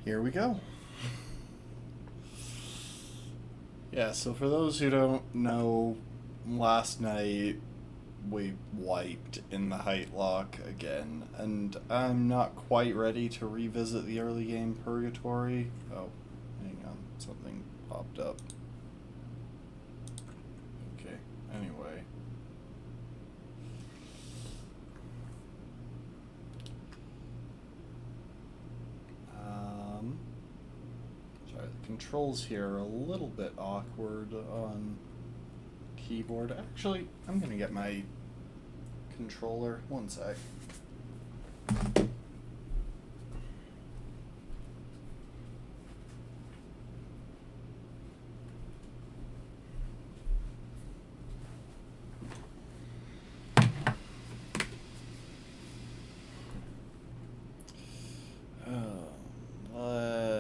Here we go. Yeah, so for those who don't know, last night we wiped in the height lock again, and I'm not quite ready to revisit the early game purgatory. Oh, hang on, something popped up. Okay, anyway. Sorry, the controls here are a little bit awkward on keyboard. Actually, I'm gonna get my controller. One sec.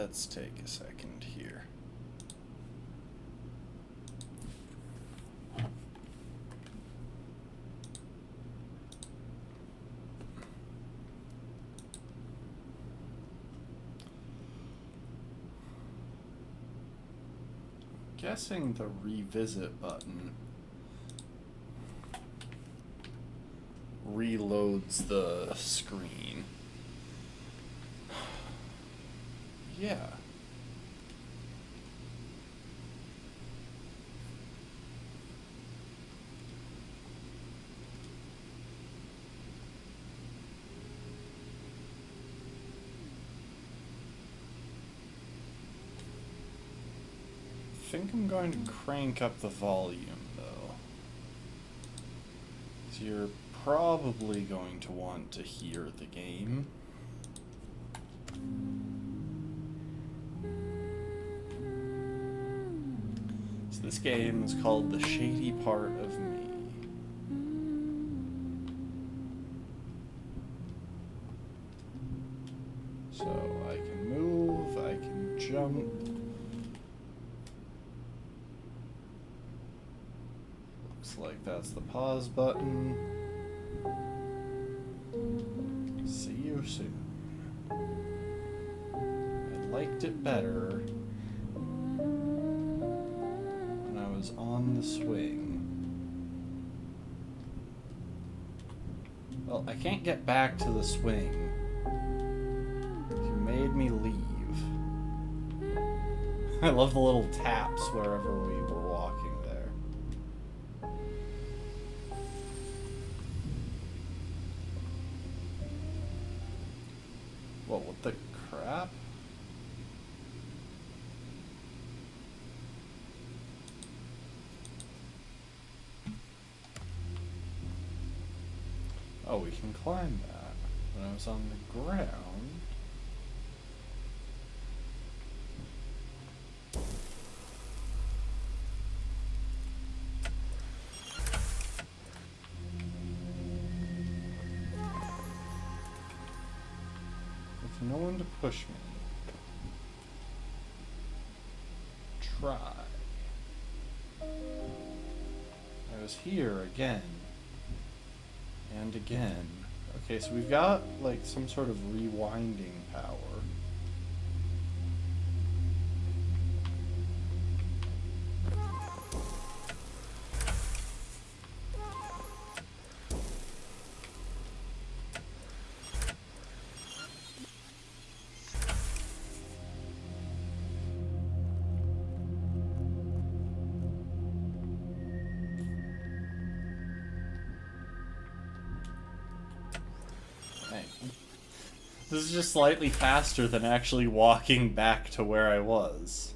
Let's take a second here. Guessing the revisit button reloads the screen. Yeah. I think I'm going to crank up the volume, though. So you're probably going to want to hear the game. So this game is called The Shady Part of Me. So I can move, I can jump. Looks like that's the pause button. See you soon. I liked it better when I was on the swing. Well, I can't get back to the swing. You made me leave. I love the little taps wherever we were walking there. What the crap? Oh, we can climb that. When I was on the ground... With no one to push me. Try. I was here again. And again. Okay, so we've got, like, some sort of rewinding power. This is just slightly faster than actually walking back to where I was.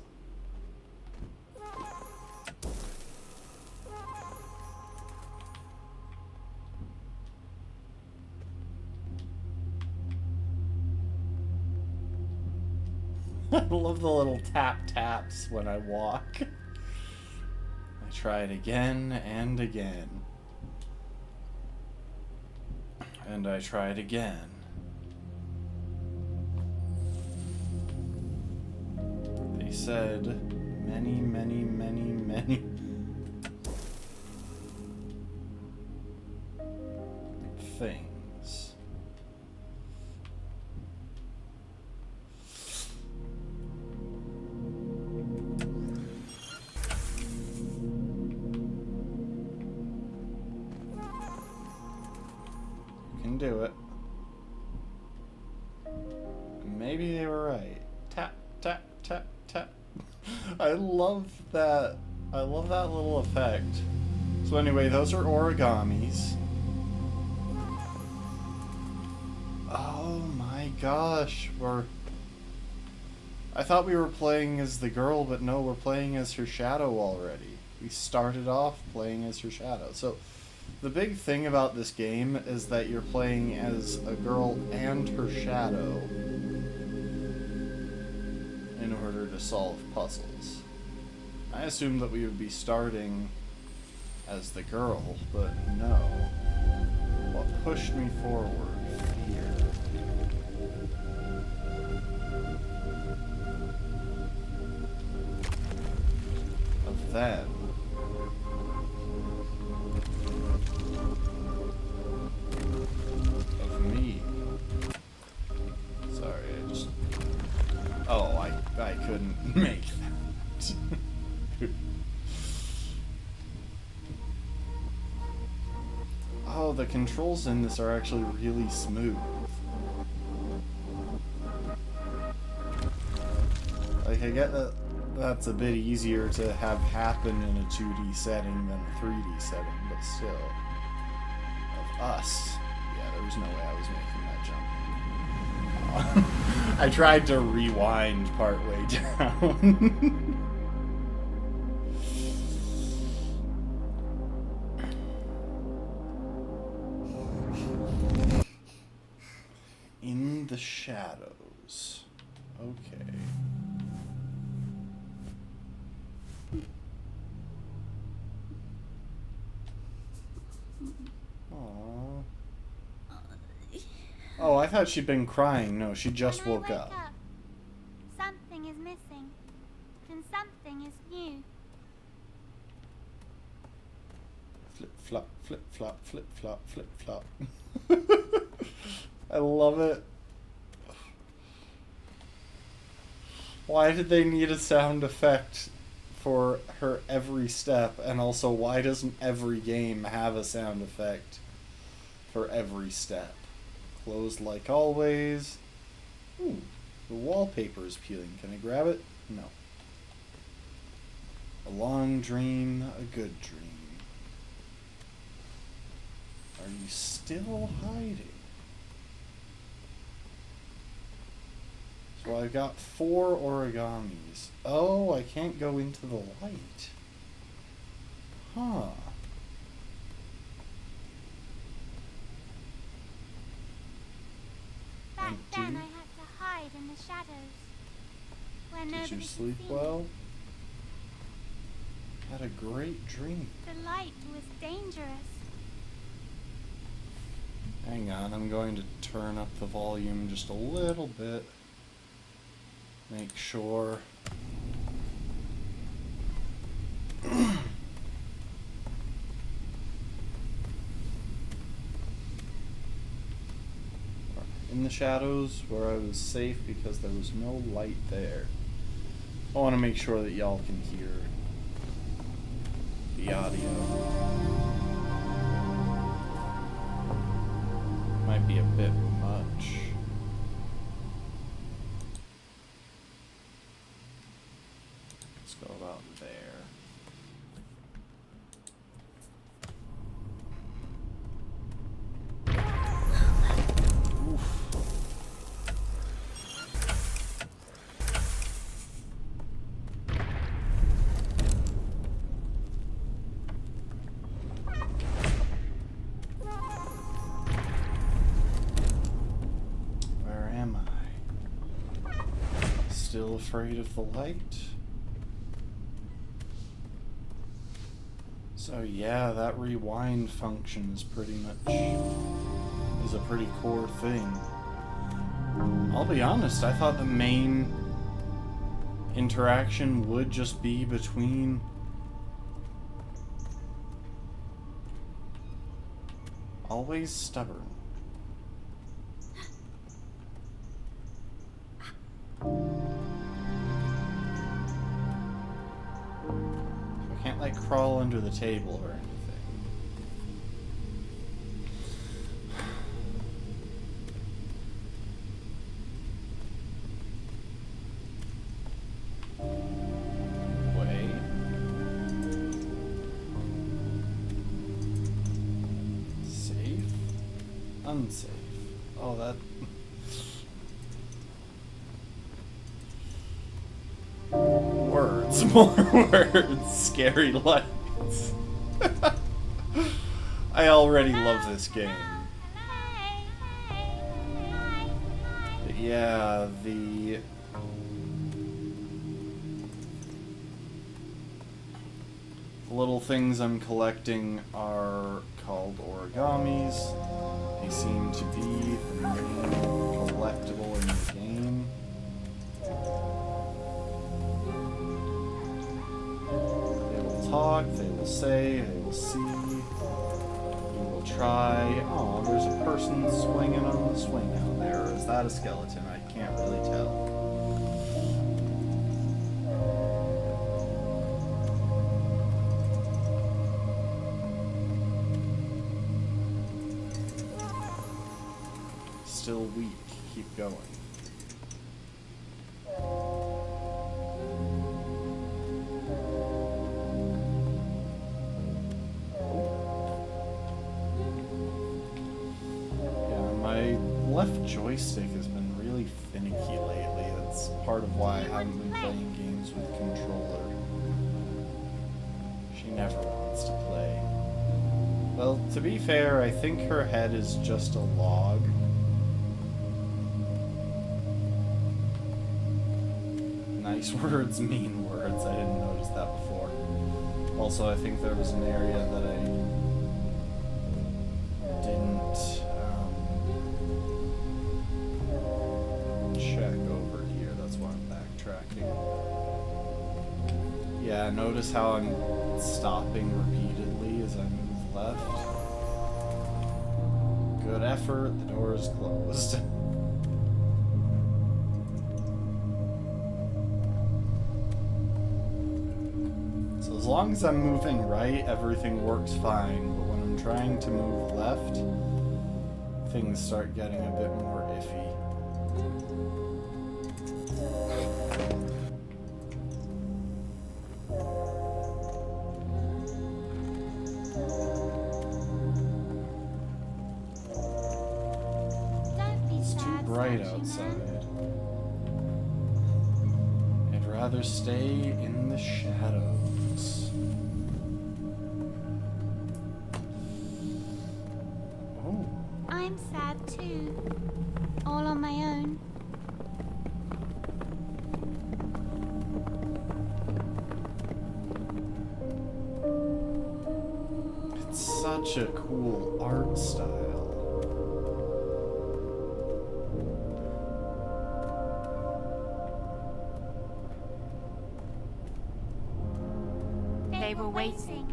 I love the little tap taps when I walk. I try it again and again. And I try it again. They said many, many, many, many things. do it. Maybe they were right. Tap, tap, tap, tap. I love that. I love that little effect. So anyway, those are origamis. Oh my gosh, I thought we were playing as the girl, but no, we're playing as her shadow already. We started off playing as her shadow. So the big thing about this game is that you're playing as a girl and her shadow in order to solve puzzles. I assumed that we would be starting as the girl, but no. What pushed me forward? Fear. Of them. Of me. Sorry, I just... Oh, I couldn't make that. Oh, the controls in this are actually really smooth. Like, I get that that's a bit easier to have happen in a 2D setting than a 3D setting, but still. Of us. Yeah, there was no way I was making that jump. I tried to rewind partway down. In the shadows. Okay. Aww. Oh, I thought she'd been crying. No, she just woke up. Something is missing, and something is new. Flip flop, flip flop, flip flop, flip flop. I love it. Why did they need a sound effect for her every step? And also, why doesn't every game have a sound effect for every step? Closed like always. Ooh, the wallpaper is peeling. Can I grab it? No. A long dream, a good dream. Are you still hiding? So I've got 4 origamis. Oh, I can't go into the light. Huh. Back then I had to hide in the shadows. Where nobody Did you could sleep see well? me. Had a great dream. The light was dangerous. Hang on, I'm going to turn up the volume just a little bit. Make sure. In the shadows where I was safe because there was no light there. I want to make sure that y'all can hear the audio. Might be a bit much. Let's go about there. Oof. Where am I? Still afraid of the light? So yeah, that rewind function is pretty a pretty core thing. I'll be honest, I thought the main interaction would just be between always stubborn. I can't like crawl under the table or anything. Unsafe. Oh, that... Words. More words. Scary lights. I already love this game. But yeah, the little things I'm collecting are called origamis. They seem to be the main collectible in the game. They will talk, they will say, they will see. You will try. Oh, there's a person swinging on the swing out there. Is that a skeleton? I can't really tell. Still weak. Keep going. Yeah, my left joystick has been really finicky lately. That's part of why I haven't been playing games with controller. She never wants to play. Well, to be fair, I think her head is just a log. Nice words mean words. I didn't notice that before. Also, I think there was an area that I didn't check over here. That's why I'm backtracking. Yeah, notice how I'm stopping repeatedly as I move left. Good effort. The door is closed. As long as I'm moving right, everything works fine, but when I'm trying to move left, things start getting a bit more iffy. It's too bright outside. I'd rather stay in the shadows. I'm sad too. All on my own. It's such a cool art style. They were waiting.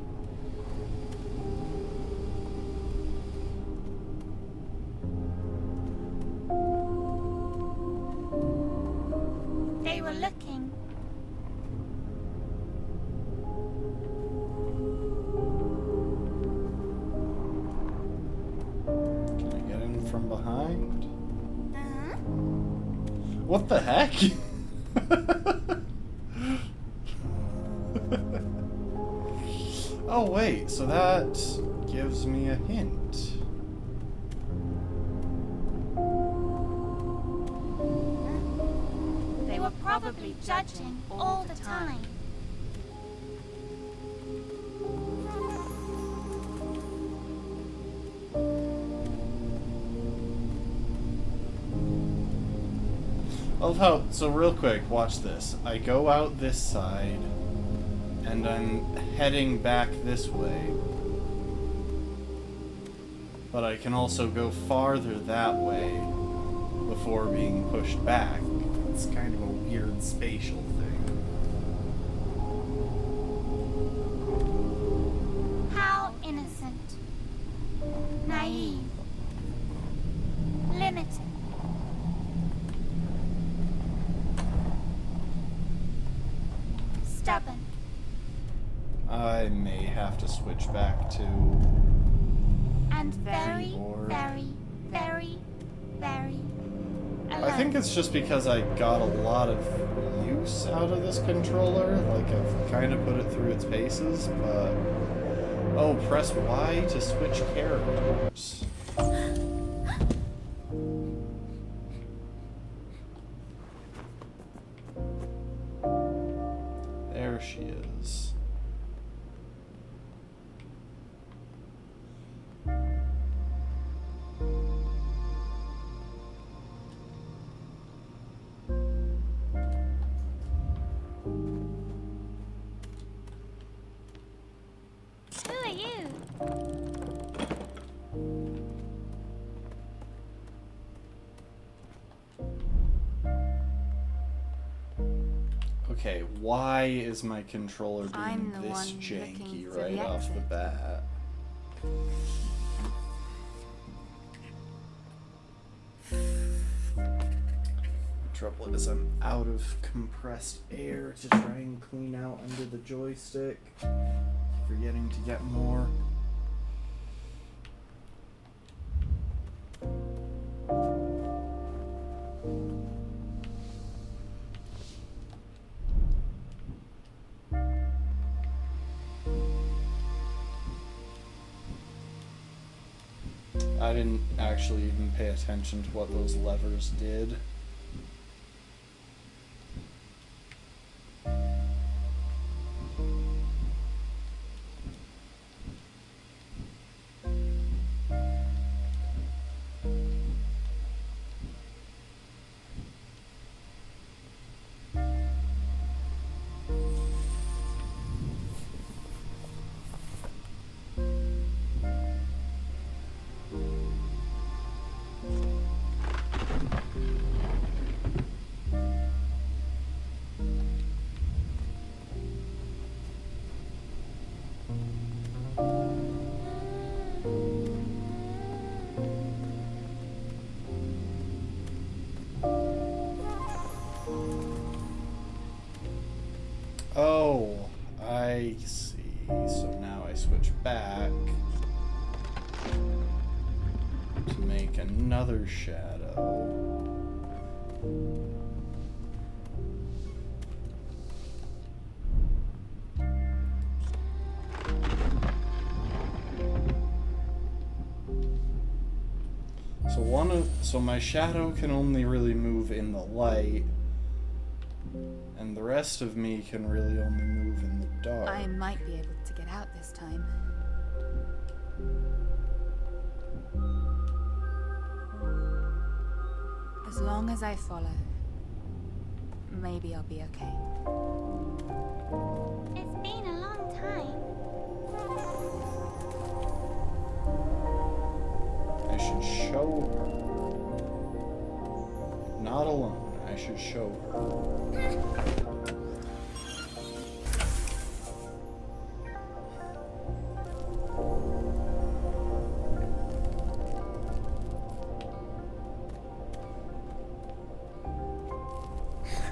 They were looking. Can I get in from behind? Uh-huh. What the heck? Oh wait, so that gives me a hint. They were probably judging all the time. Oh, so real quick, watch this. I go out this side, and I'm heading back this way. But I can also go farther that way before being pushed back. It's kind of a weird spatial thing. How innocent. Naive. Limited. Stubborn. I may have to switch back to... And very, Keyboard. very, very, very alone. I think it's just because I got a lot of use out of this controller. Like, I've kind of put it through its paces, but... Oh, press Y to switch characters. Okay, why is my controller I'm being the this one janky looking for right the off the exit. bat? Trouble is I'm out of compressed air to try and clean out under the joystick. Forgetting to get more. I didn't actually even pay attention to what those levers did. Oh, I see. So now I switch back to make another shadow. So my shadow can only really move in the light, and the rest of me can really only move in the dark. I might be able to get out this time. As long as I follow, maybe I'll be okay. It's been a long time. I should show her. Not alone, I should show her.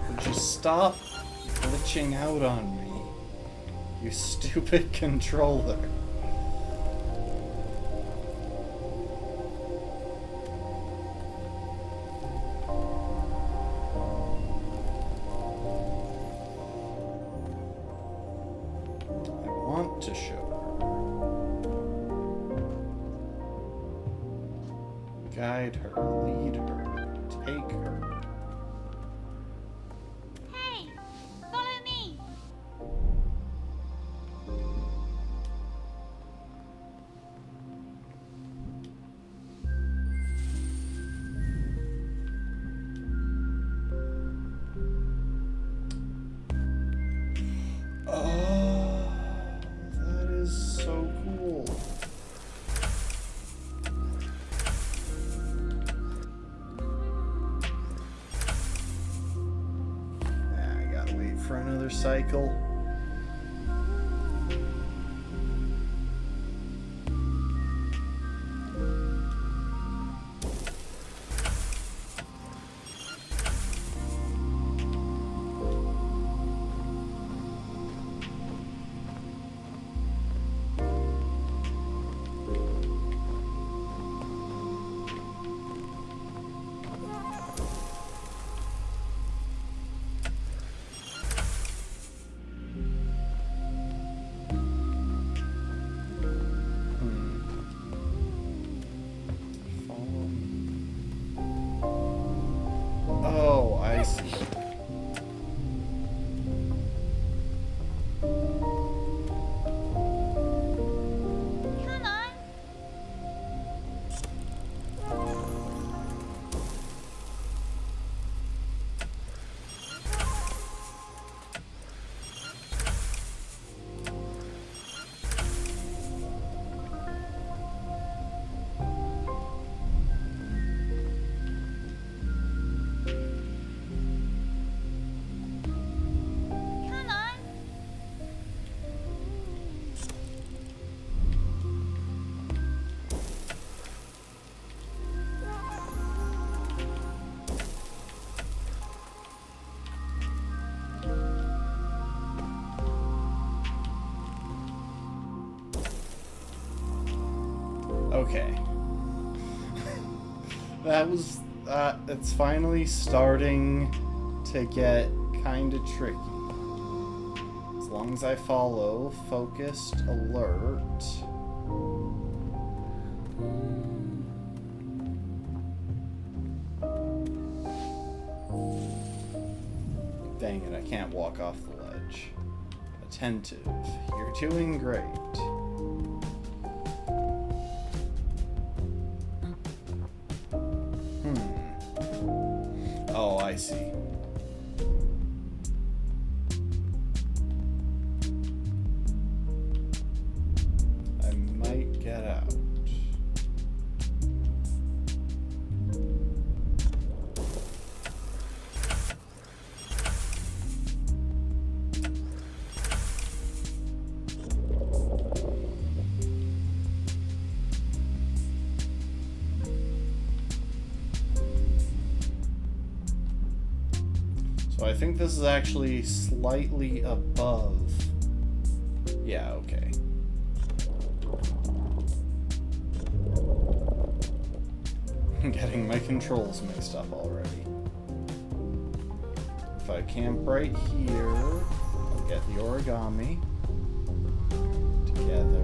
Would you stop glitching out on me, you stupid controller? To show her. Guide her, lead her, take her. Hey, follow me. Oh, that is so cool. I gotta wait for another cycle. That was, it's finally starting to get kinda tricky. As long as I follow focused alert. Dang it, I can't walk off the ledge. Attentive. You're doing great. Oh, I see. I might get out. So I think this is actually slightly above. Yeah, okay. I'm getting my controls mixed up already. If I camp right here, I'll get the origami together.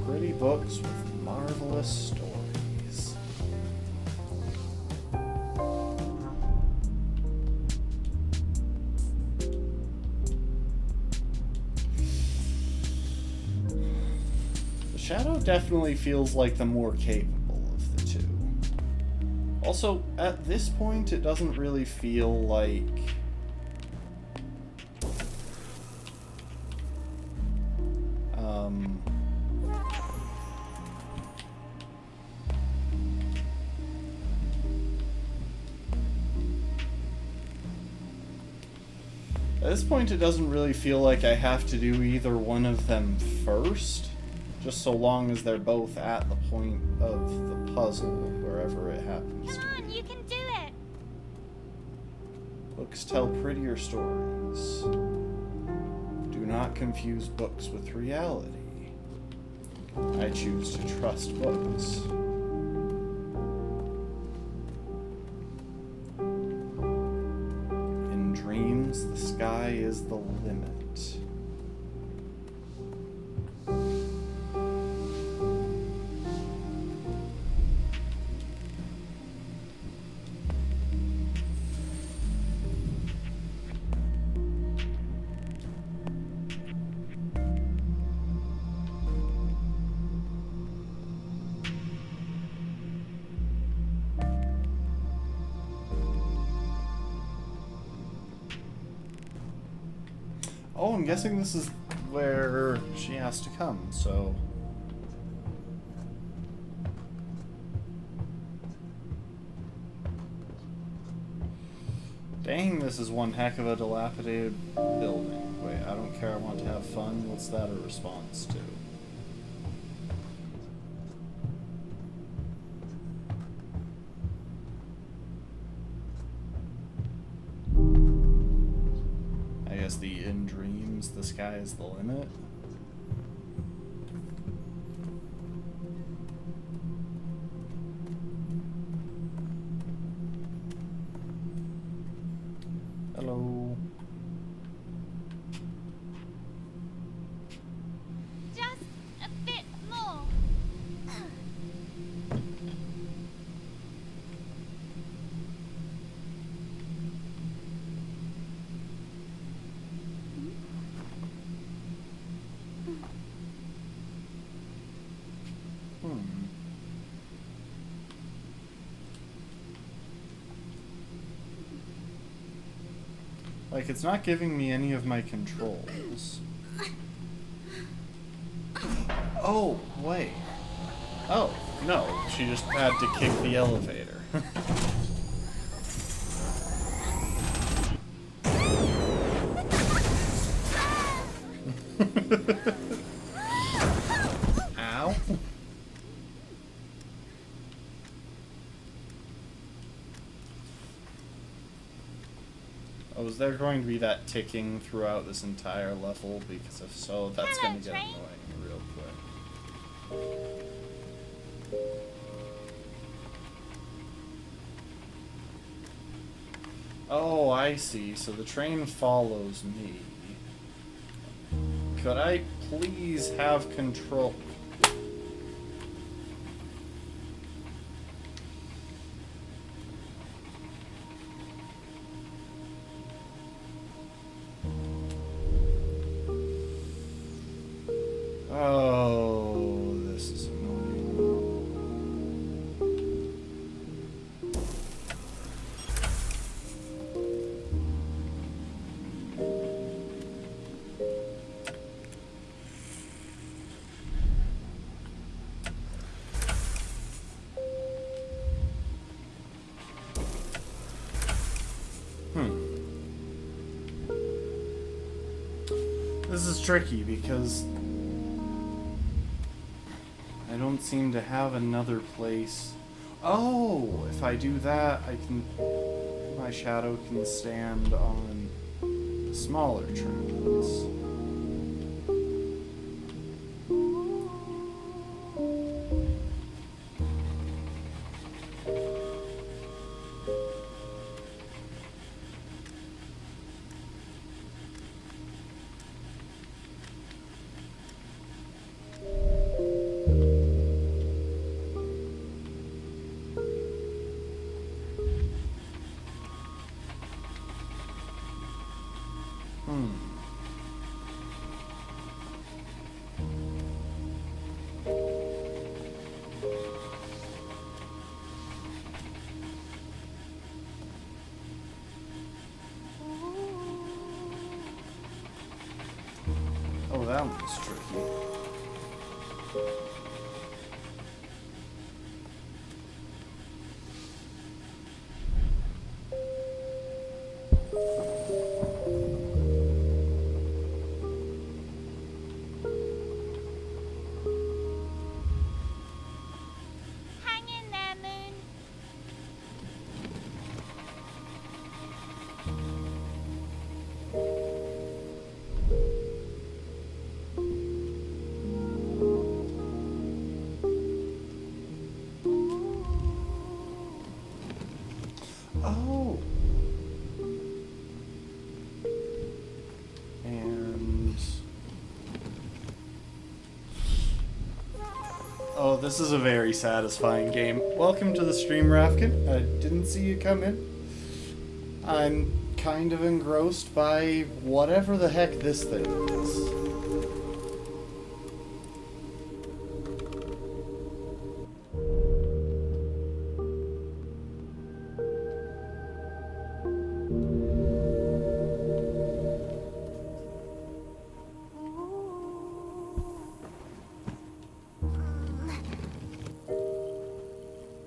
Pretty books with marvelous stories. The Shadow definitely feels like the more capable of the two. Also, at this point, it doesn't really feel like... At this point, it doesn't really feel like I have to do either one of them first, just so long as they're both at the point of the puzzle, wherever it happens Come to on, be. you can do it! Books tell prettier stories. Do not confuse books with reality. I choose to trust books. In dreams, the sky is the limit. Oh, I'm guessing this is where she has to come, so... Dang, this is one heck of a dilapidated building. Wait, I don't care, I want to have fun. What's that a response to? I guess the in dreams, the sky is the limit. Hello. Just a bit more. Like, it's not giving me any of my controls. Oh, wait. Oh, no, she just had to kick the elevator. Ow. Oh, is there going to be that ticking throughout this entire level? Because if so, that's Hello, going to get train. annoying real quick. Oh, I see. So the train follows me. Could I please have control? Oh, this is annoying. This is tricky because I don't seem to have another place. Oh, if I do that, my shadow can stand on the smaller trains. Oh, that one's tricky. Hang in there, Moon. Oh. And oh, this is a very satisfying game. Welcome to the stream, Rafkin. I didn't see you come in. I'm kind of engrossed by whatever the heck this thing is.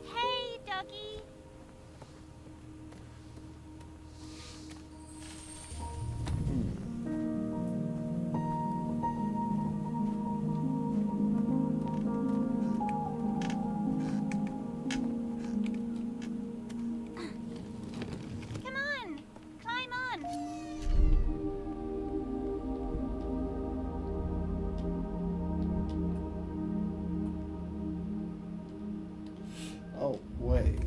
Hey, doggy. Come on, climb on. Oh, wait.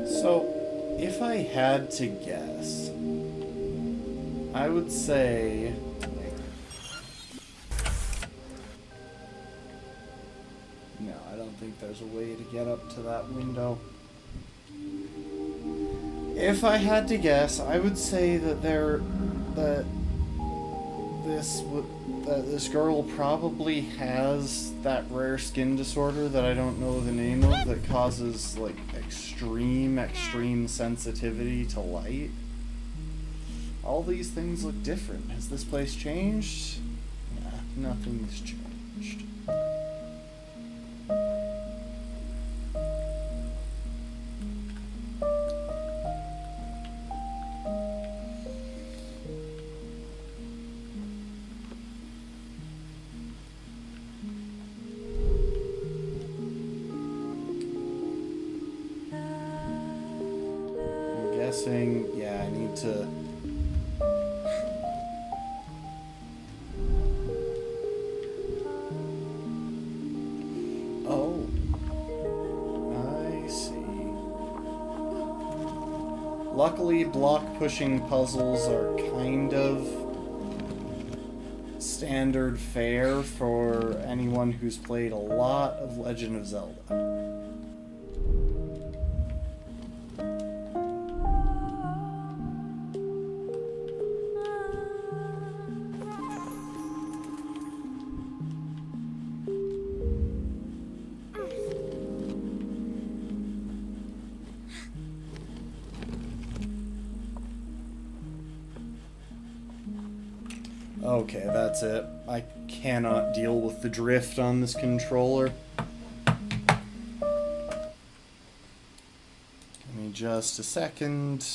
So, if I had to guess, I would say... No, I don't think there's a way to get up to that window. If I had to guess, I would say that this girl probably has that rare skin disorder that I don't know the name of that causes like extreme sensitivity to light. All these things look different. Has this place changed? Nah. nothing's changed. I'm guessing, yeah, I need to... Oh, I see. Luckily, block-pushing puzzles are kind of standard fare for anyone who's played a lot of Legend of Zelda. Okay, that's it. I cannot deal with the drift on this controller. Give me just a second.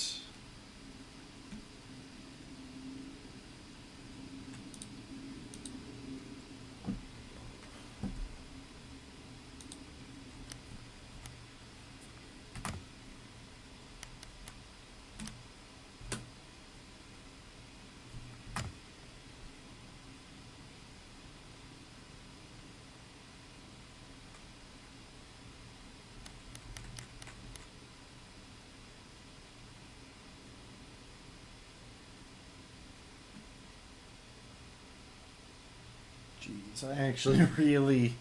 Jeez, I actually really...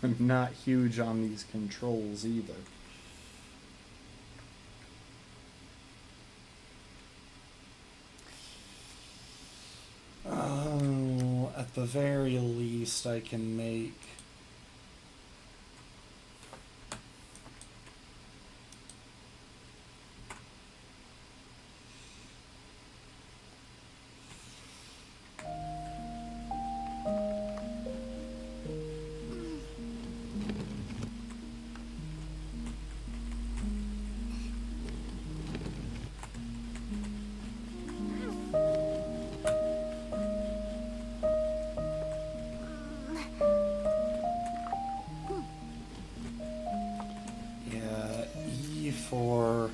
I'm not huge on these controls either. Oh, at the very least I can make... for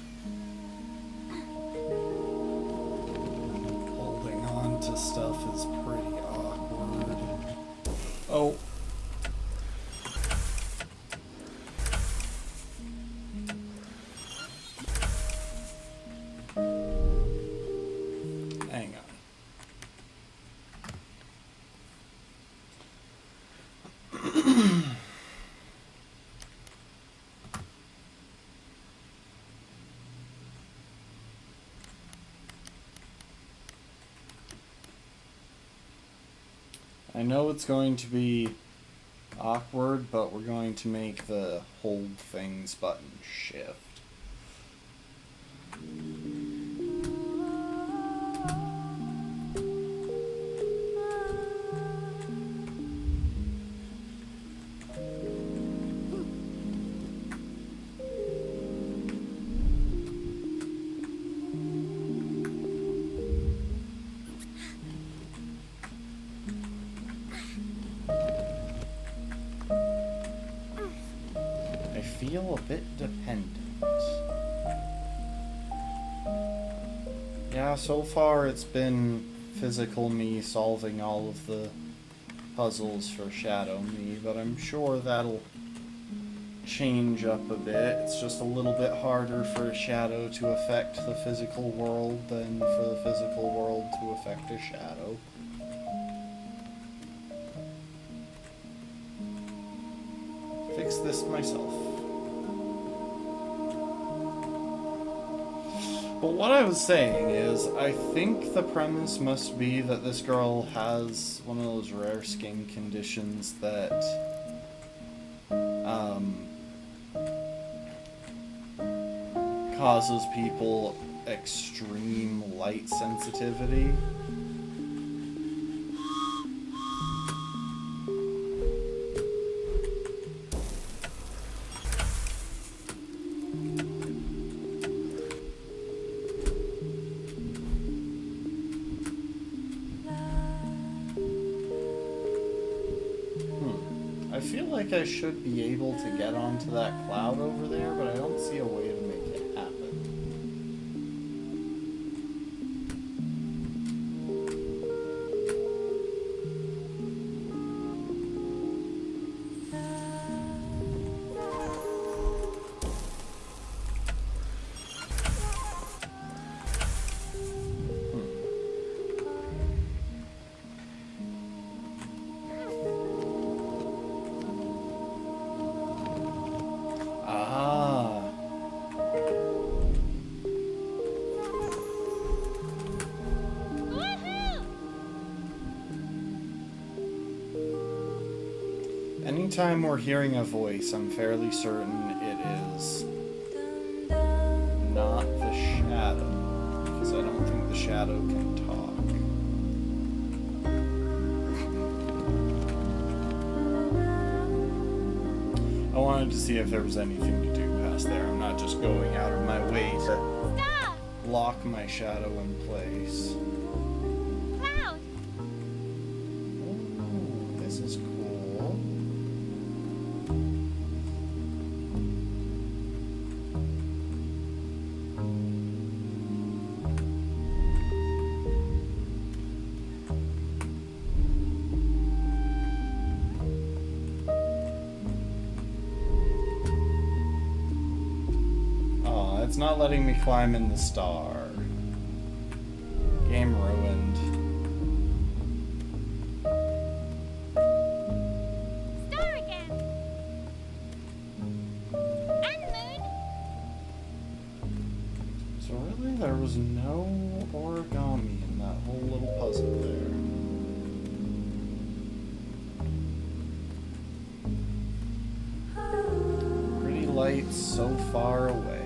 holding on to stuff is pretty awkward. Oh. Hang on. I know it's going to be awkward, but we're going to make the hold things button shift. Feel a bit dependent. Yeah, so far it's been physical me solving all of the puzzles for Shadow Me, but I'm sure that'll change up a bit. It's just a little bit harder for a shadow to affect the physical world than for the physical world to affect a shadow. Fix this myself. But what I was saying is, I think the premise must be that this girl has one of those rare skin conditions that, causes people extreme light sensitivity. I feel like I should be able to get onto that cloud over there, but I don't see a way to make it happen. Anytime we're hearing a voice, I'm fairly certain it is not the shadow, because I don't think the shadow can talk. I wanted to see if there was anything to do past there. I'm not just going out of my way to lock my shadow in place. Cloud! Ooh, this is cool. It's not letting me climb in the star. Game ruined. Star again! And moon! So really, there was no origami in that whole little puzzle there. Pretty lights so far away.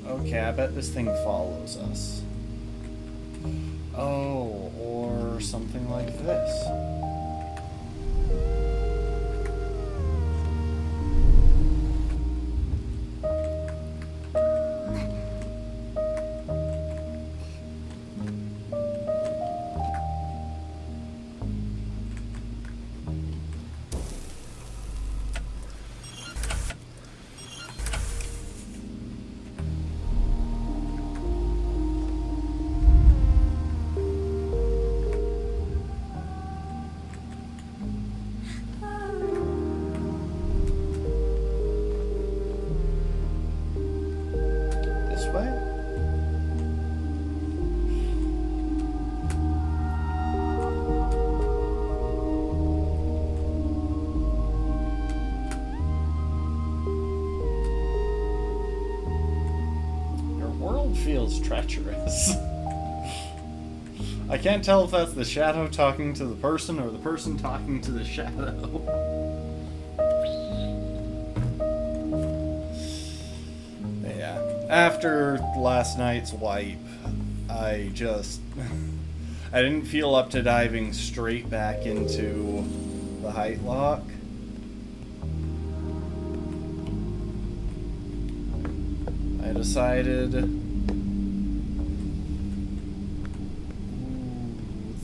Okay, I bet this thing follows us. Oh, or something like this. Feels treacherous. I can't tell if that's the shadow talking to the person or the person talking to the shadow. Yeah. After last night's wipe, I didn't feel up to diving straight back into the height lock. I decided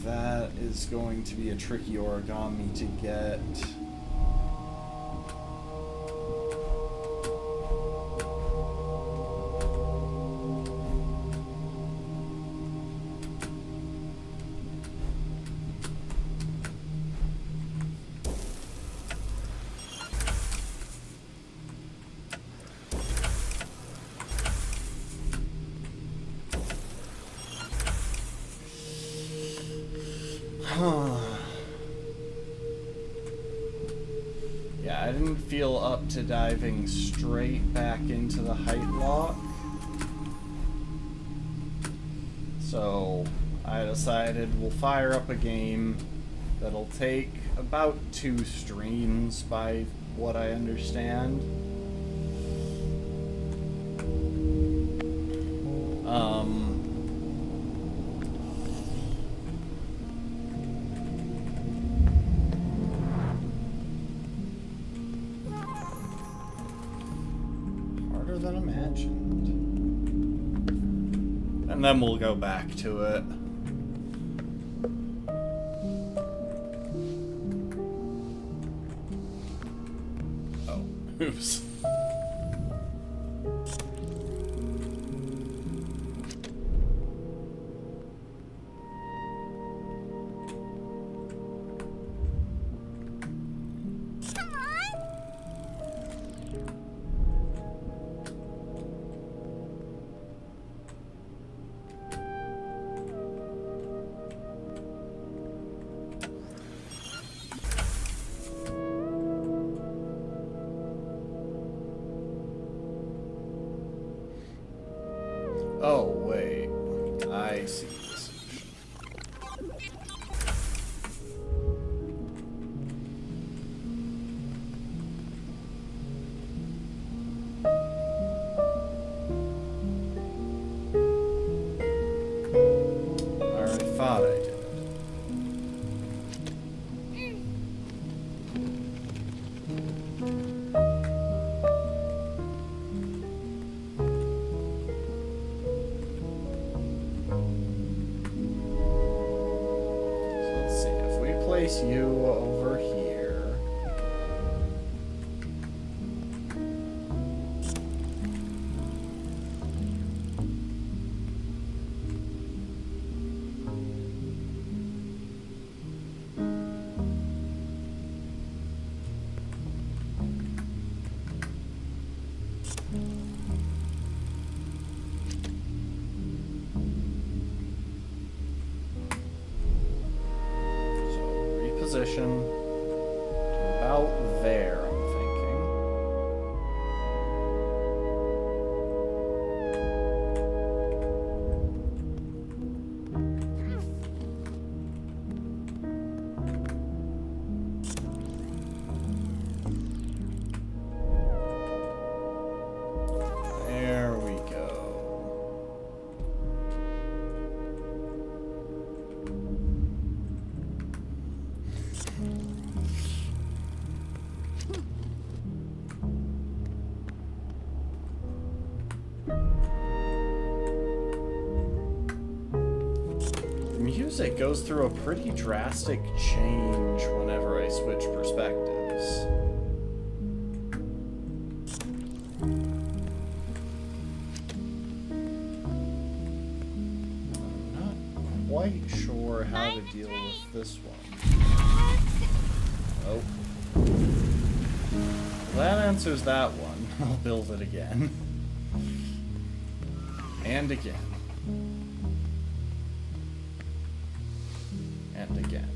that is going to be a tricky origami to get. Yeah, I didn't feel up to diving straight back into the height lock. So I decided we'll fire up a game that'll take about 2 streams by what I understand. Harder than imagined. And then we'll go back to it. Oh, oops. Oh, wait. I see this. I already thought I did. Place you over here. Position about there, I'm thinking. There we go. Music goes through a pretty drastic change whenever I switch perspectives. I'm not quite sure how to deal with this one. Oh. Well, that answers that one. I'll build it again. And again. And again.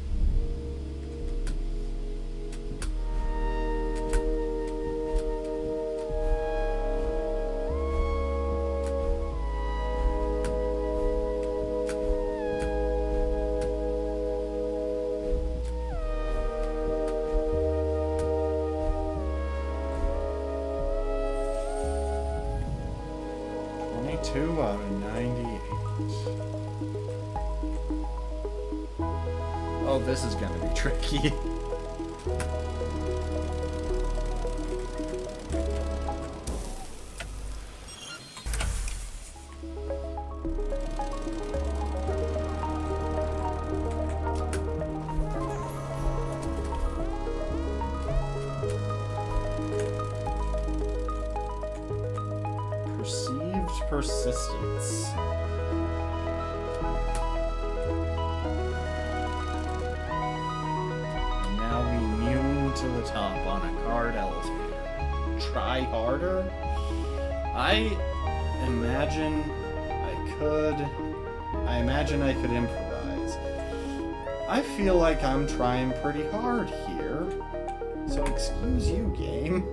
Two out of 98. Oh, this is gonna be tricky. Persistence. Now we immune to the top on a card elevator. Try harder? I imagine I could improvise. I feel like I'm trying pretty hard here. So Excuse you, game.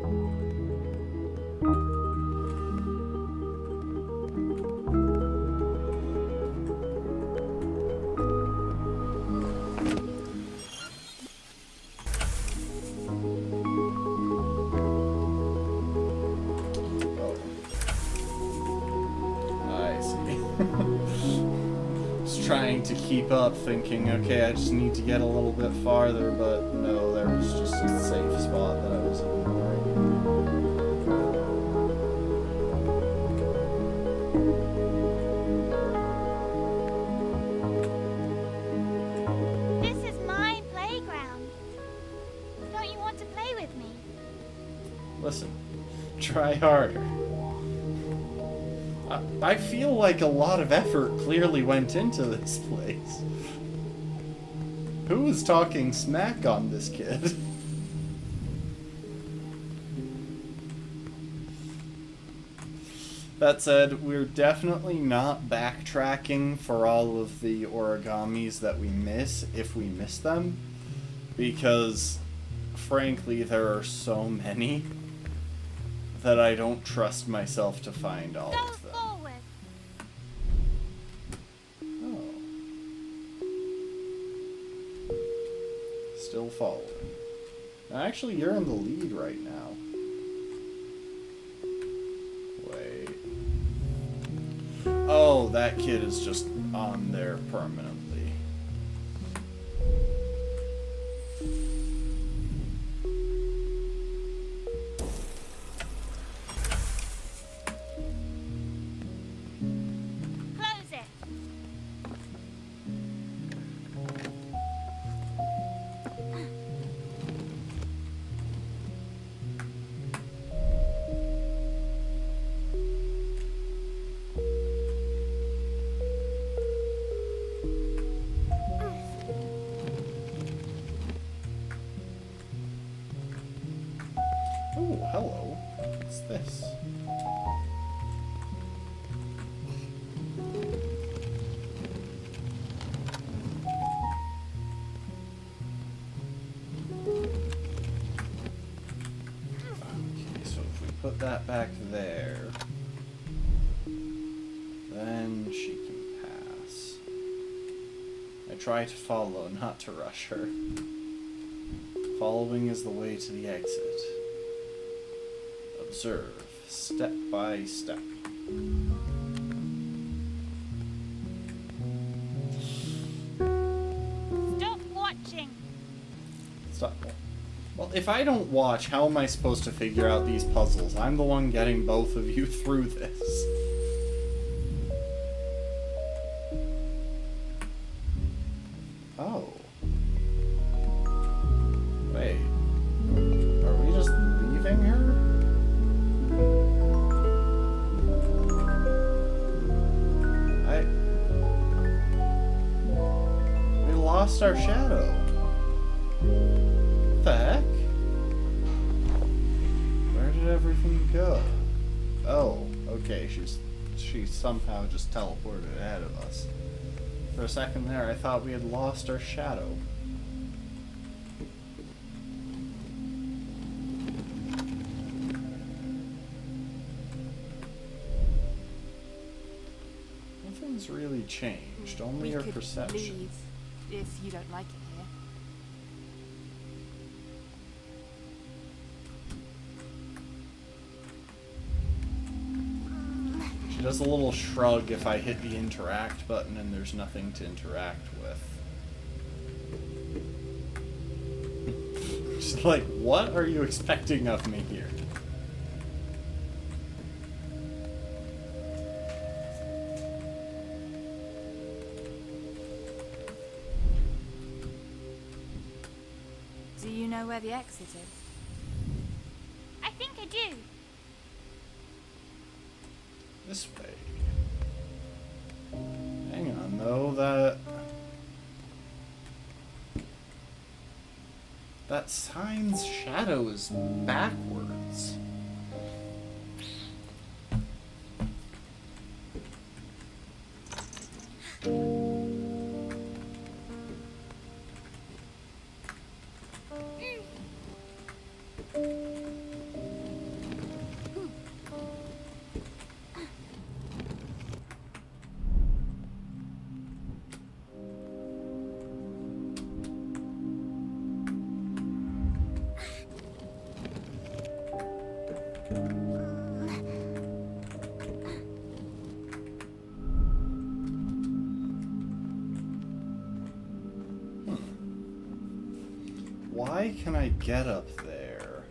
Trying to keep up, thinking, okay, I just need to get a little bit farther, but no, there was just a safe spot that I was ignoring. This is my playground. Don't you want to play with me? Listen, try harder. I feel like a lot of effort clearly went into this place. Who is talking smack on this kid? That said, we're definitely not backtracking for all of the origamis that we miss, if we miss them, because, frankly, there are so many that I don't trust myself to find all of them. Still following. Actually, you're in the lead right now. Wait. Oh, that kid is just on there permanently. Close it. Oh, hello. What's this? Okay, so if we put that back there, then she can pass. I try to follow, not to rush her. Following is the way to the exit. Observe, step by step. Stop watching. Stop. Well, if I don't watch, how am I supposed to figure out these puzzles? I'm the one getting both of you through this. Oh. Wait. Are we just leaving her? We lost our shadow. What the heck? Where did everything go? Oh, okay, she somehow just teleported ahead of us. For a second there, I thought we had lost our shadow. Nothing's really changed, only your perception. Leave if you don't like it here. She does a little shrug if I hit the interact button and there's nothing to interact with. She's like, what are you expecting of me here? Do you know where the exit is? I think I do. This way. Hang on, though, that sign's shadow is backwards. why can I get up there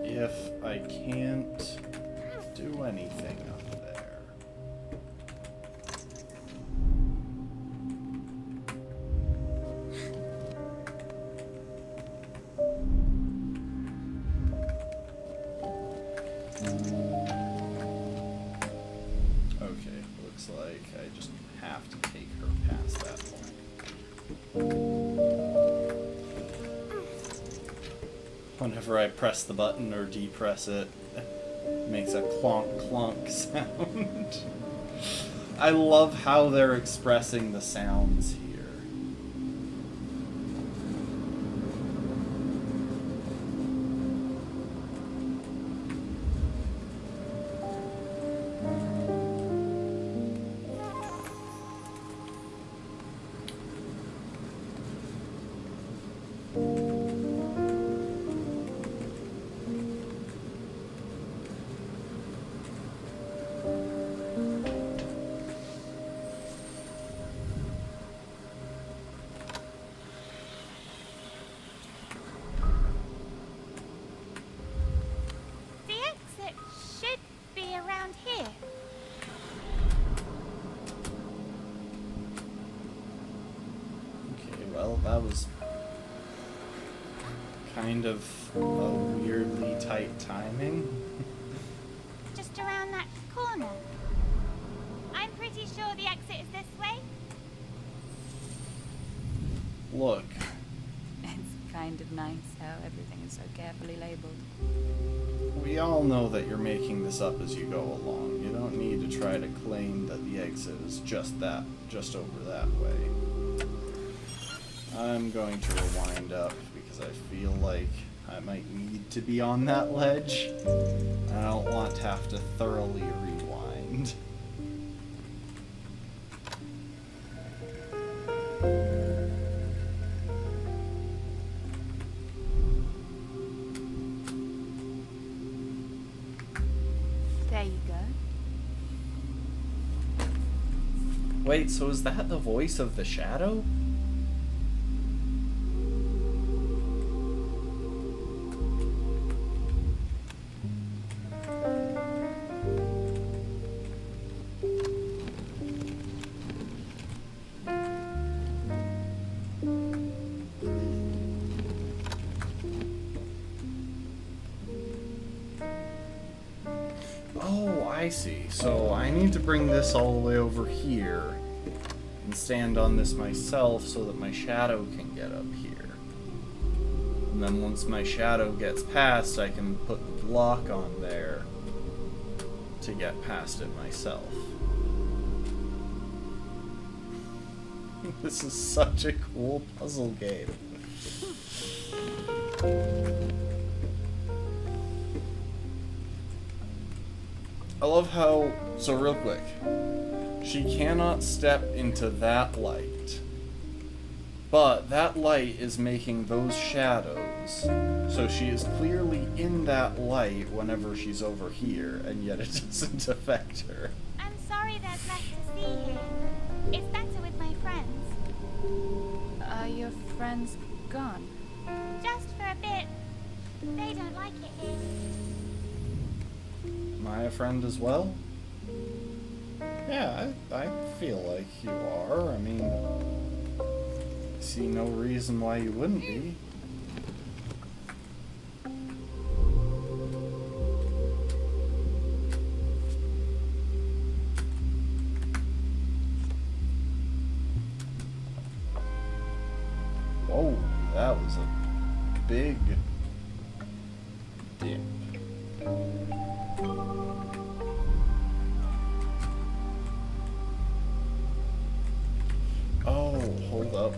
if I can't do anything up there? Okay, looks like I just have to take her past that point. Whenever I press the button or depress it, it makes a clonk clonk sound. I love how they're expressing the sounds here. Well, that was kind of a weirdly tight timing. Just around that corner. I'm pretty sure the exit is this way. Look, It's kind of nice how everything is so carefully labeled. we all know that you're making this up as you go along. You don't need to try to claim that the exit is just over that way. I'm going to rewind up because I feel like I might need to be on that ledge. I don't want to have to thoroughly rewind. There you go. Wait, so is that the voice of the shadow? Oh, I see. So I need to bring this all the way over here and stand on this myself so that my shadow can get up here. And then once my shadow gets past, I can put the block on there to get past it myself. This is such a cool puzzle game. I love how, so real quick, she cannot step into that light, but that light is making those shadows, so she is clearly in that light whenever she's over here, and yet it doesn't affect her. I'm sorry there's less to see here. It's better with my friends. Are your friends gone? Just for a bit. They don't like it here. Am I a friend as well? Yeah, I feel like you are. I mean, I see no reason why you wouldn't be. Whoa, that was a big dip. Oh, hold up.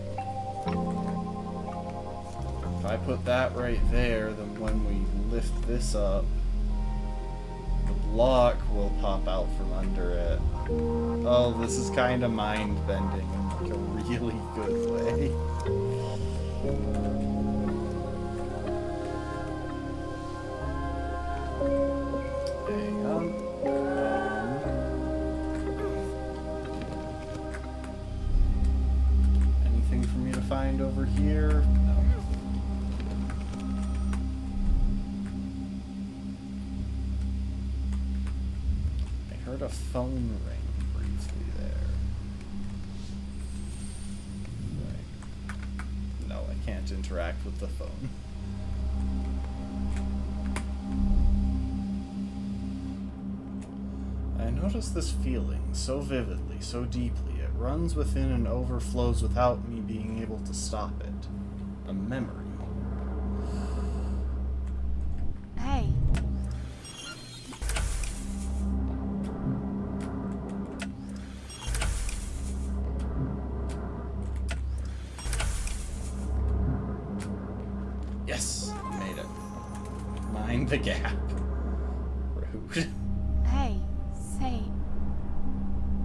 If I put that right there, then when we lift this up, the block will pop out from under it. Oh, this is kind of mind-bending in like a really good way. Hang on. Anything for me to find over here? heard a phone ring briefly there. Right. No, I can't interact with the phone. I notice this feeling so vividly, so deeply. It runs within and overflows without me being able to stop it. A memory. Hey. Yes, made it. Mind the gap. Rude. Hey, say,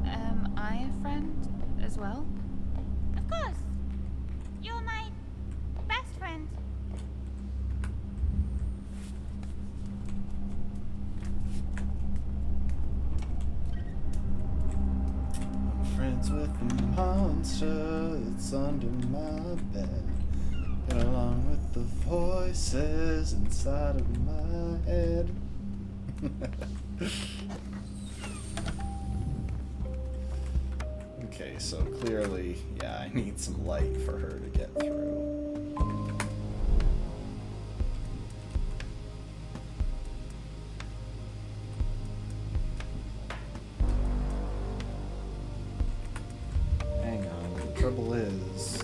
am I a friend as well? Of course. You're my best friend. I'm friends with the monster that's under my bed. Get along with the voices inside of my head. Okay, so clearly, yeah, I need some light for her to get through. Hang on, the trouble is...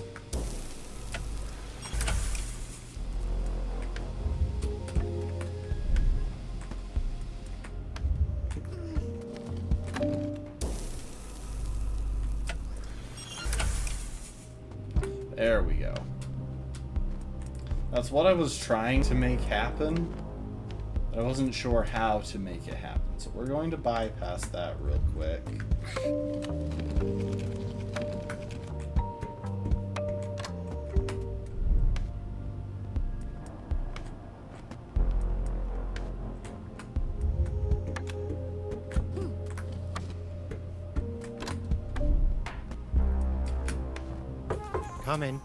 There we go. That's what I was trying to make happen, but I wasn't sure how to make it happen. So we're going to bypass that real quick. Coming.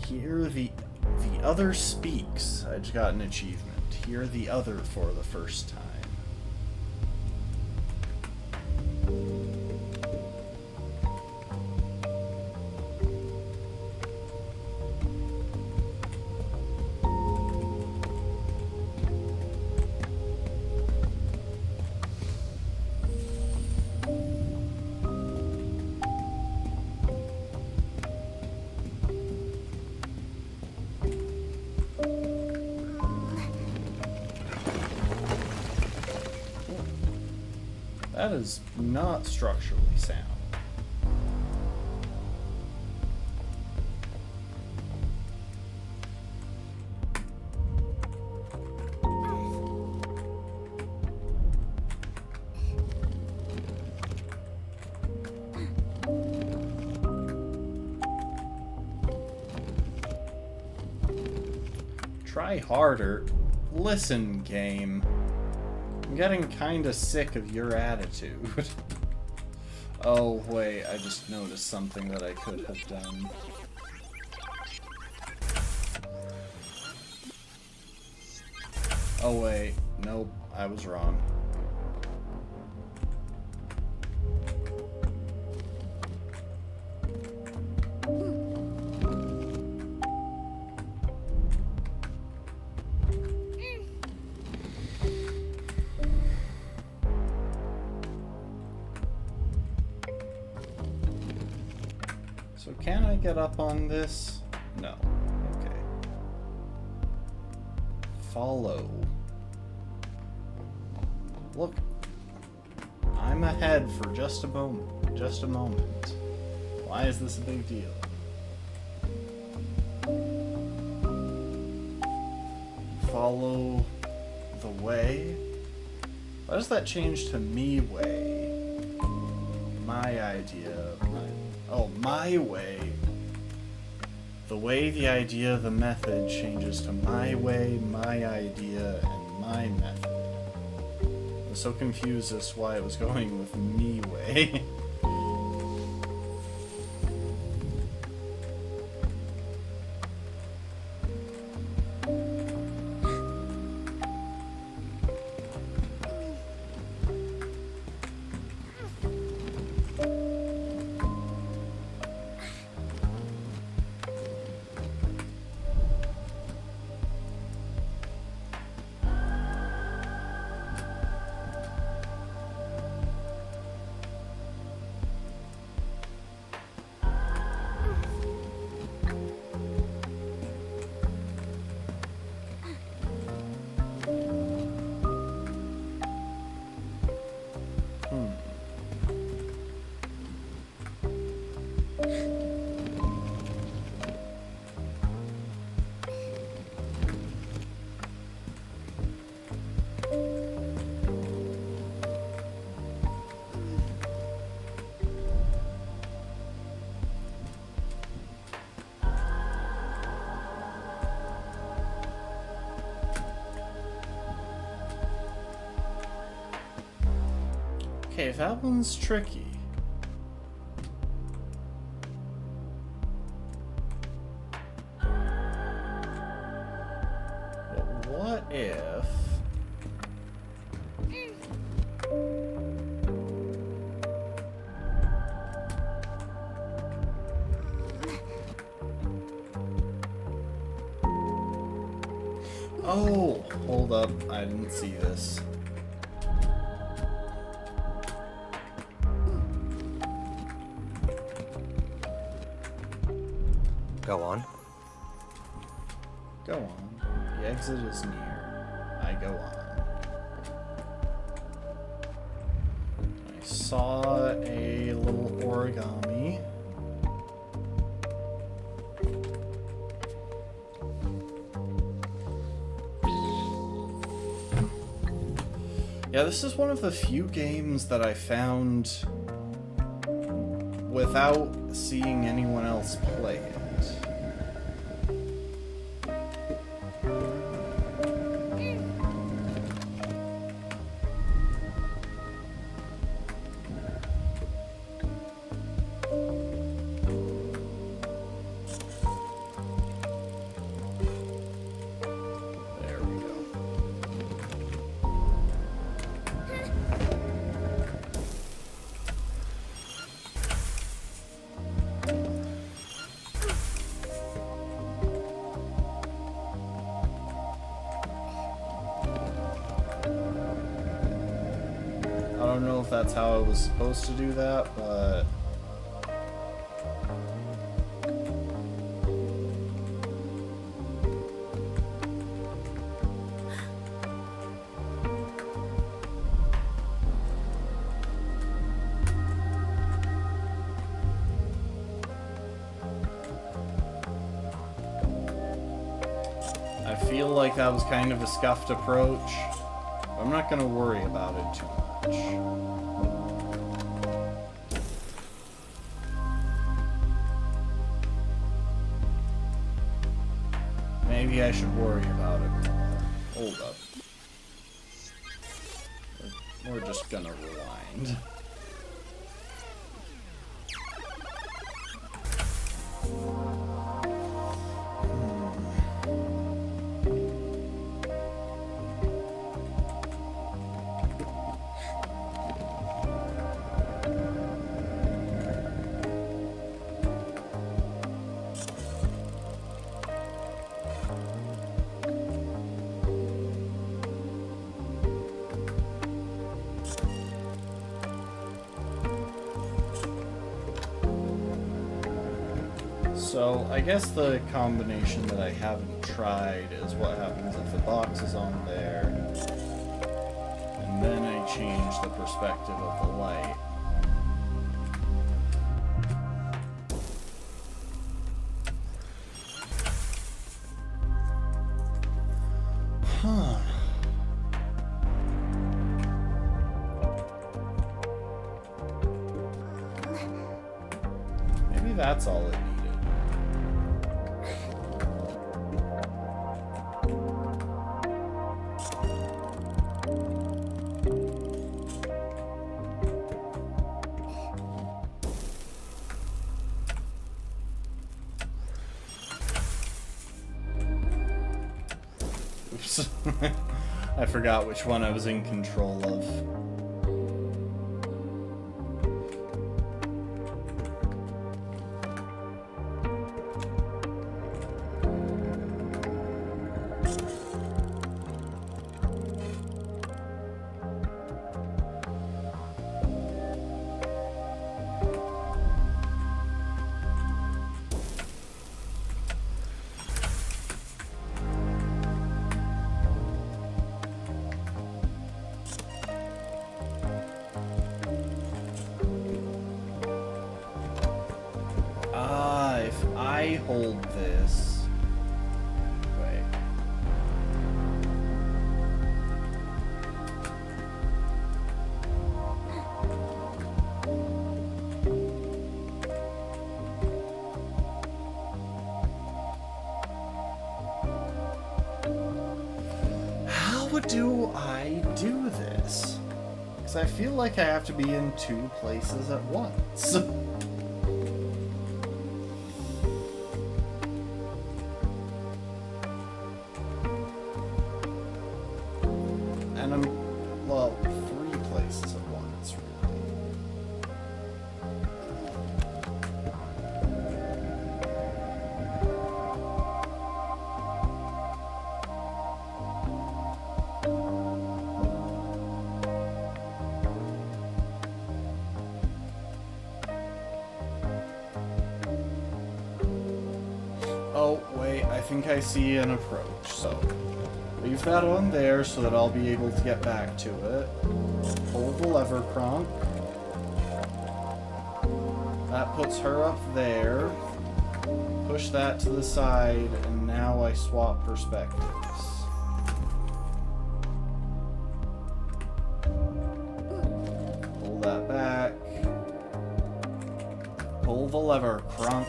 Hear the other speaks. I just got an achievement. Hear the other for the first time. That is not structurally sound. Try harder. Listen, game. I'm getting kinda sick of your attitude. Oh, wait, I just noticed something that I could have done. Oh, wait. Nope, I was wrong. So can I get up on this? No. Okay. Follow. Look. I'm ahead for just a moment. Just a moment. Why is this a big deal? Follow the way? Why does that change to me way? My idea. Oh, my way. The way, the idea, the method changes to my way, my idea, and my method. I was so confused as to why it was going with me way. Okay, that one's tricky. But what if... Oh, hold up. I didn't see this. Go on. Go on. The exit is near. I go on. I saw a little origami. Yeah, this is one of the few games that I found without seeing anyone else play it. There we go. I don't know if that's how I was supposed to do that, but... I feel like that was kind of a scuffed approach. I'm not gonna worry about it too much. Maybe I should worry about it more. Hold up. We're just gonna rewind. So, I guess the combination that I haven't tried is what happens if the box is on there, and then I change the perspective of the light. Huh. Maybe that's all it needed. Oops. I forgot which one I was in control of. If I hold this... Wait. How do I do this? Because Because I feel like I have to be in 2 places at once. And I'm, well, 3 places at once, really. Oh, wait, I think I see an approach, so leave that on there so that I'll be able to get back to it. Pull the lever, Kronk. That puts her up there. Push that to the side, and now I swap perspectives. Pull that back. Pull the lever, Kronk.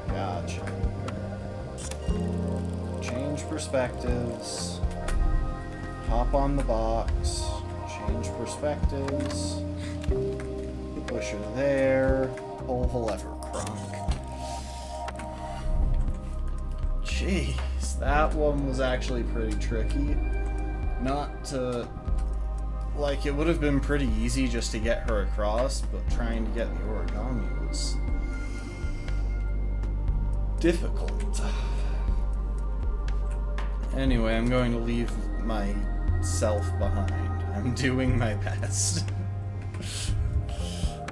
Gotcha. Change perspectives. Hop on the box. Change perspectives. Push her there. Pull the lever, Kronk. Jeez, that one was actually pretty tricky. Not to... Like, it would have been pretty easy just to get her across, but trying to get the origami was difficult. Anyway, I'm going to leave myself behind. I'm doing my best.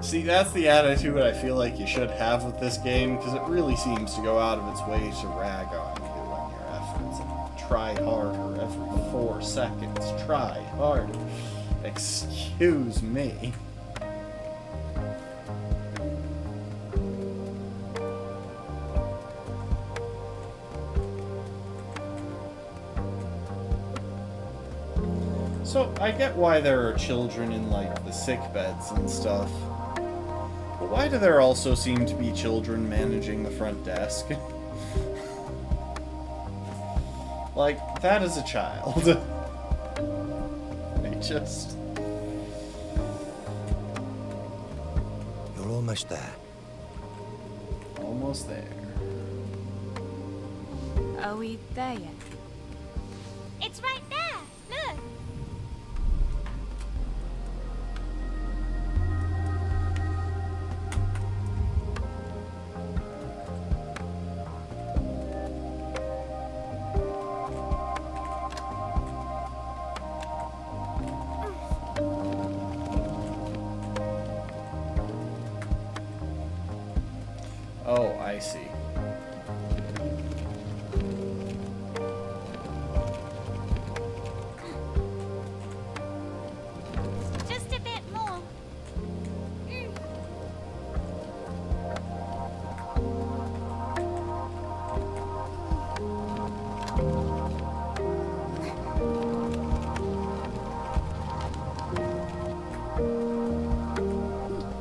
See, that's the attitude I feel like you should have with this game, because it really seems to go out of its way to rag on you and your efforts and try harder every 4 seconds. Try harder. Excuse me. So, I get why there are children in, like, the sick beds and stuff. But why do there also seem to be children managing the front desk? Like, that is a child. I just... You're almost there. Almost there. Are we there yet? It's right there. Look. Oh, I see. Just a bit more.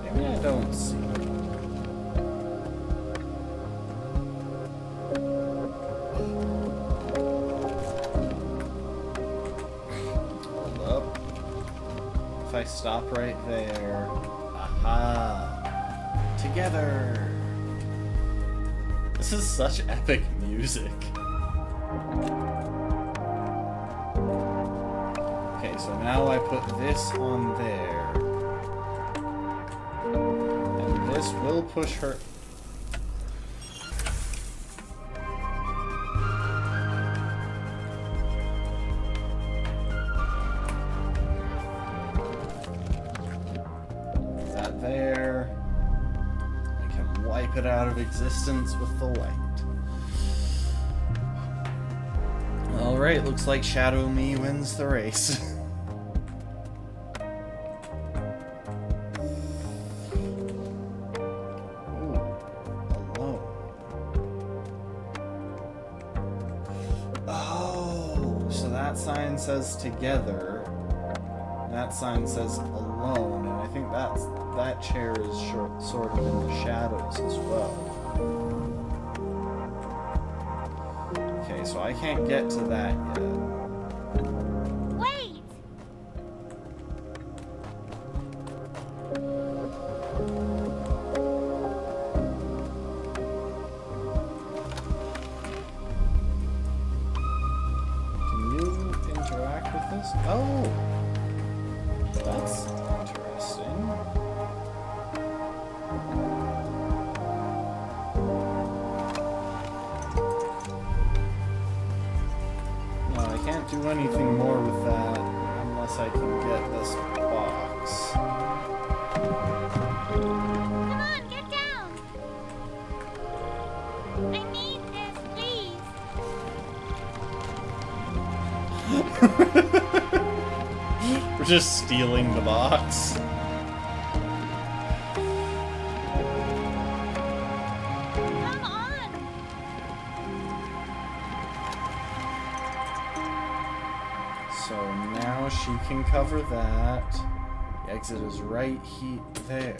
Maybe I don't see. Hold up. If I stop right there. Aha! Together! This is such epic music. Okay, so now I put this on there. And this will push her... Is that there? I can wipe it out of existence with the light. Alright, looks like Shadow Me wins the race. Ooh, alone. Oh, so that sign says together. That sign says alone, and I think that chair is sort of in the shadows as well. Okay, so I can't get to that yet. Wait! Can you interact with this? Oh! That's interesting. No, I can't do anything more with that unless I can get this box. Come on, get down! I need this, please. We're just stealing the box. Come on! So now she can cover that. The exit is right there.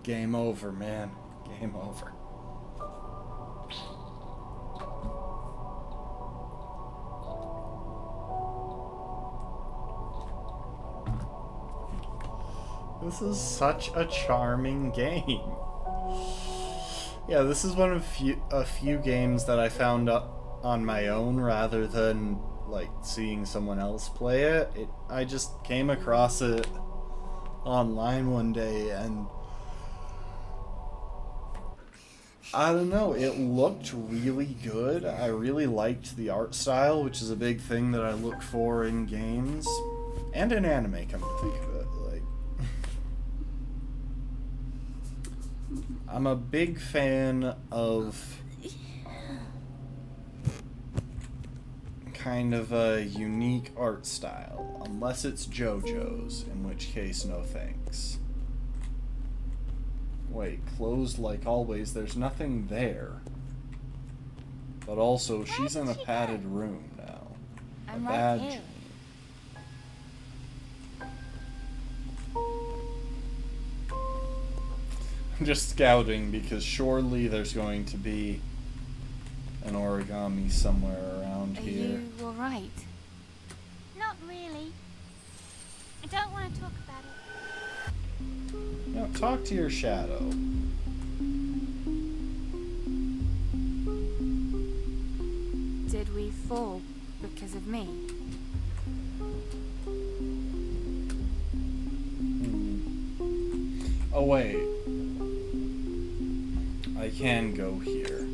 Game over, man. Game over. This is such a charming game. Yeah, this is one of a few games that I found up on my own rather than like seeing someone else play it. I just came across it online one day and I don't know, it looked really good. I really liked the art style, which is a big thing that I look for in games and in anime, come to think of it. I'm a big fan of kind of a unique art style, unless it's JoJo's, in which case, no thanks. Wait, closed like always, there's nothing there. But also, she's in a padded room now. I'm a right bad here. dream. I'm just scouting because surely there's going to be an origami somewhere around Are here. you alright? Not really. I don't want to talk about it. No, talk to your shadow. Did we fall because of me? Oh wait. I can go here.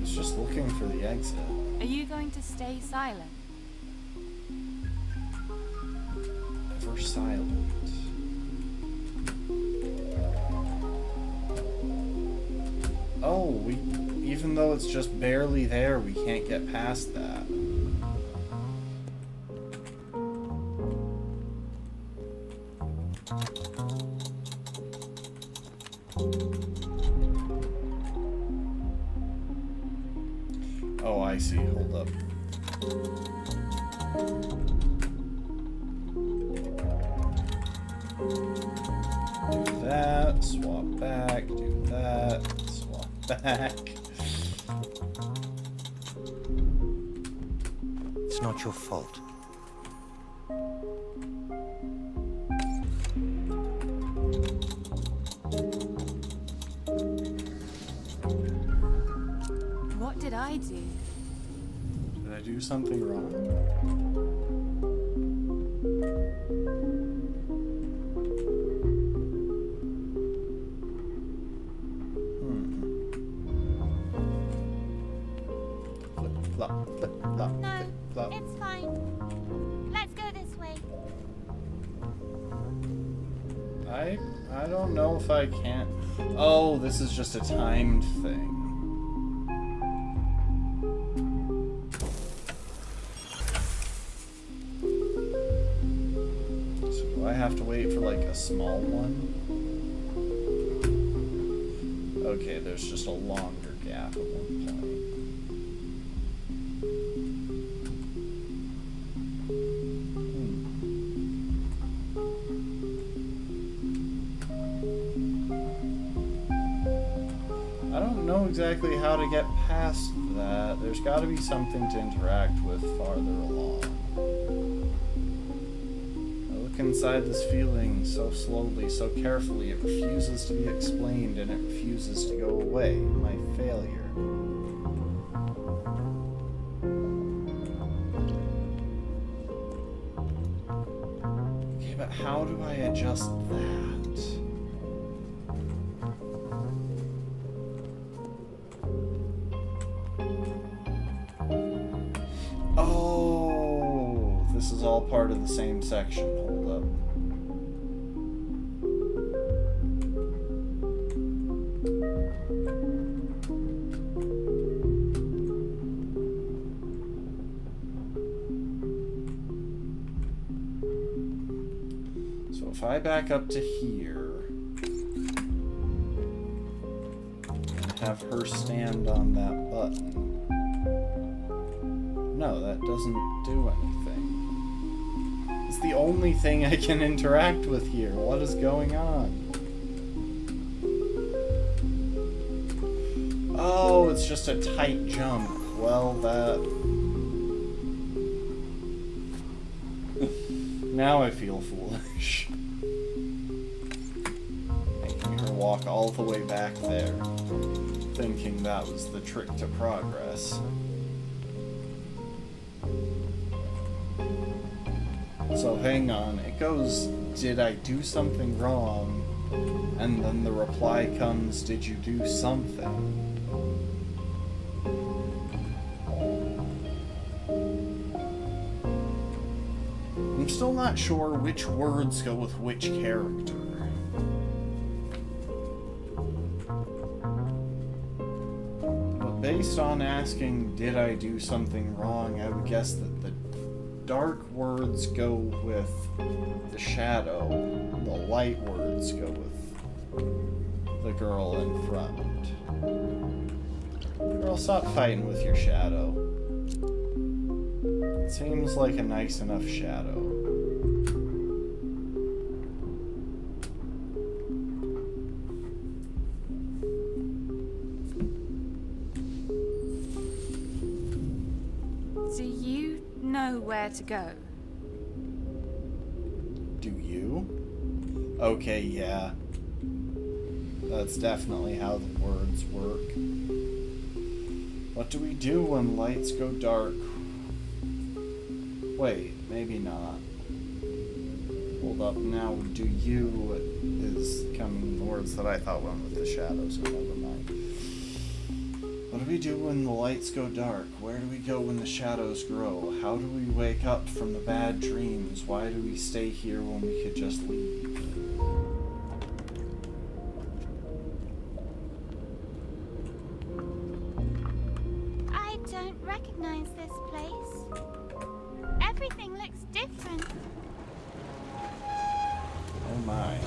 It's just looking for the exit. Are you going to stay silent? Ever silent. Oh, even though it's just barely there, we can't get past that. Oh, I see. Hold up. Do that, swap back, do that, swap back. It's not your fault. What did I I do? Did I do something wrong? Flip, flop, flip, flop, No, flip, flop. it's fine. Let's go this way. I don't know if I can. Oh, this is just a timed thing. So do I have to wait for like a small one? Okay, there's just a longer gap at one point. I don't know exactly how to get past that. There's got to be something to interact with farther along. I look inside this feeling so slowly, so carefully. It refuses to be explained and it refuses to go away. My failure. Okay, but how do I adjust that? Oh, this is all part of the same section. Hold up. So if I back up to here and have her stand on that button. No, that doesn't do anything. It's the only thing I can interact with here. What is going on? Oh, it's just a tight jump. Well, that... Now I feel foolish. Making her walk all the way back there, thinking that was the trick to progress. So hang on, it goes, did I do something wrong? And then the reply comes, did you do something? I'm still not sure which words go with which character. But based on asking, did I do something wrong, I would guess that the dark words go with the shadow, the light words go with the girl in front. Girl, stop fighting with your shadow. It seems like a nice enough shadow. Do you know where to go? Do you? Okay, yeah. That's definitely how the words work. What do we do when lights go dark? Wait, maybe not. Hold up, now do you is coming in the words that I thought went with the shadows, so never mind. What do we do when the lights go dark? Where do we go when the shadows grow? How do we wake up from the bad dreams? Why do we stay here when we could just leave? I don't recognize this place. Everything looks different. Oh my.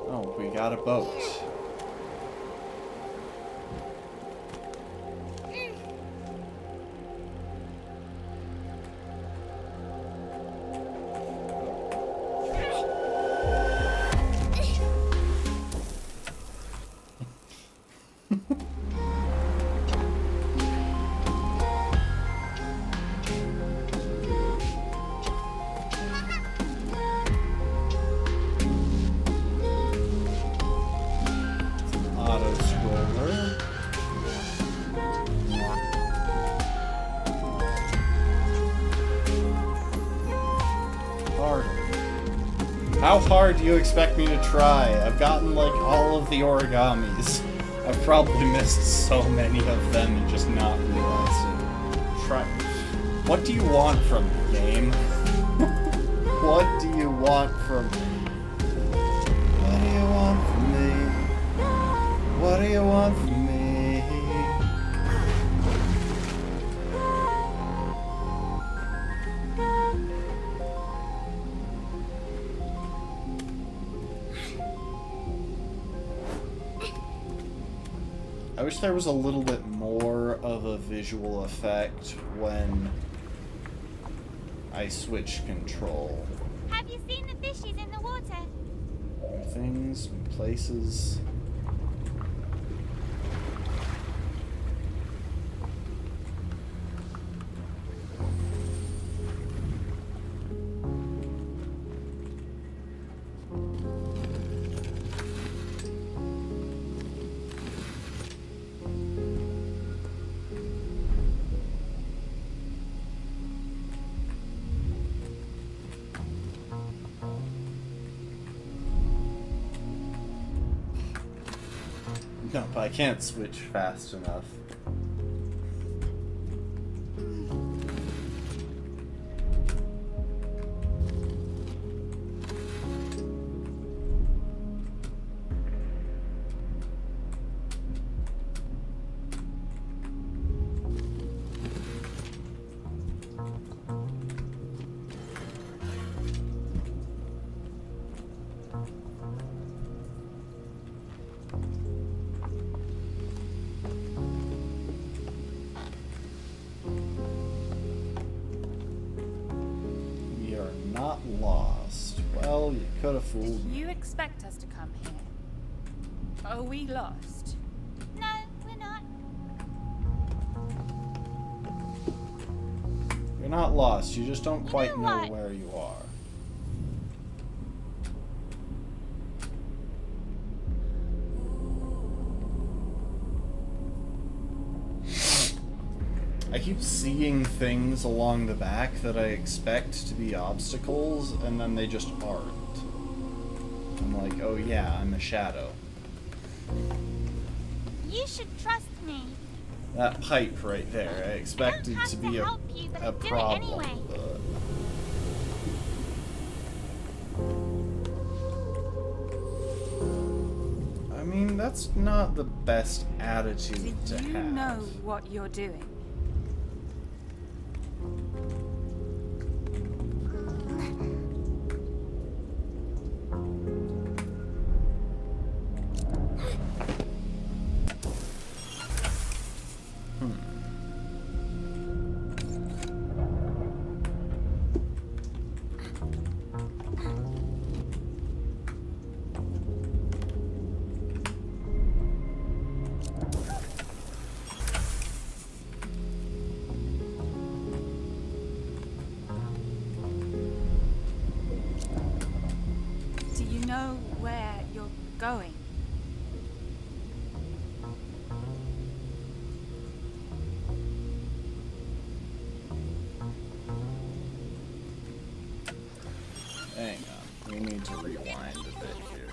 Oh, we got a boat. How hard do you expect me to try? I've gotten, like, all of the origamis. I've probably missed so many of them and just not realized it. Try. What do you want from me, game? What do you want from me? What do you want from me? What do you want from me? I wish there was a little bit more of a visual effect when I switch control. Have you seen the fishies in the water? Things, places. No, but I can't switch fast enough. Not lost. Well, you could have fooled me. You expect us to come here? Are we lost? No, we're not. You're not lost. You just don't quite know know what? where you are. I keep seeing things along the back that I expect to be obstacles, and then they just aren't. I'm like, oh yeah, I'm a shadow. You should trust me. That pipe right there, I expected have to to be help you, but a I do it problem. anyway. I mean, that's not the best attitude Do to you have. know what you're doing? Do you know where you're going? Hang on, we need to rewind a bit here.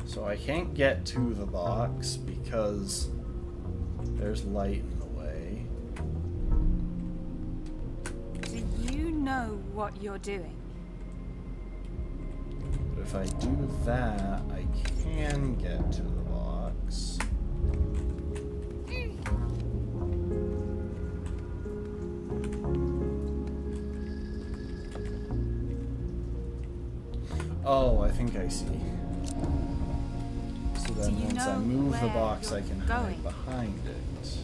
So I can't get to the box because there's light in the way. Do you know what you're doing? But if I do that, I can get to the box. Oh, I think I see. So then Do you once I know move the where box, I you're can going? hide behind it.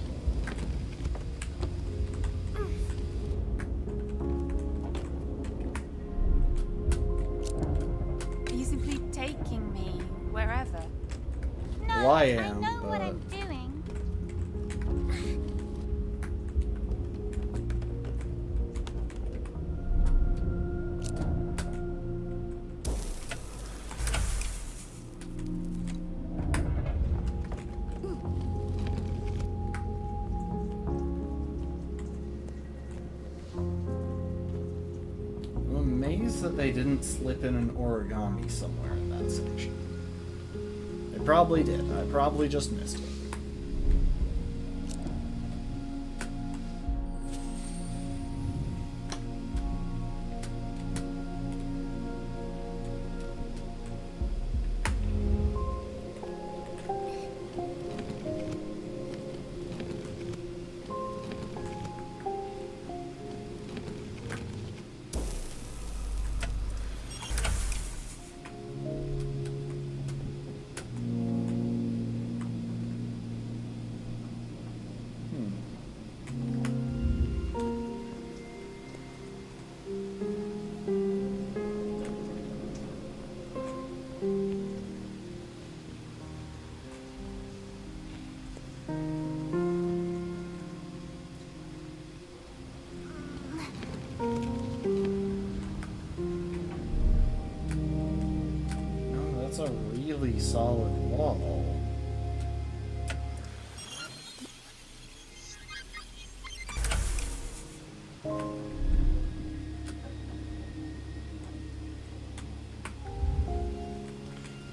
Are you simply taking me wherever? No, Well, I I am, know what but- I'm doing. amazed that they didn't slip in an origami somewhere in that section. They probably did. I probably just missed it. That's a really solid wall.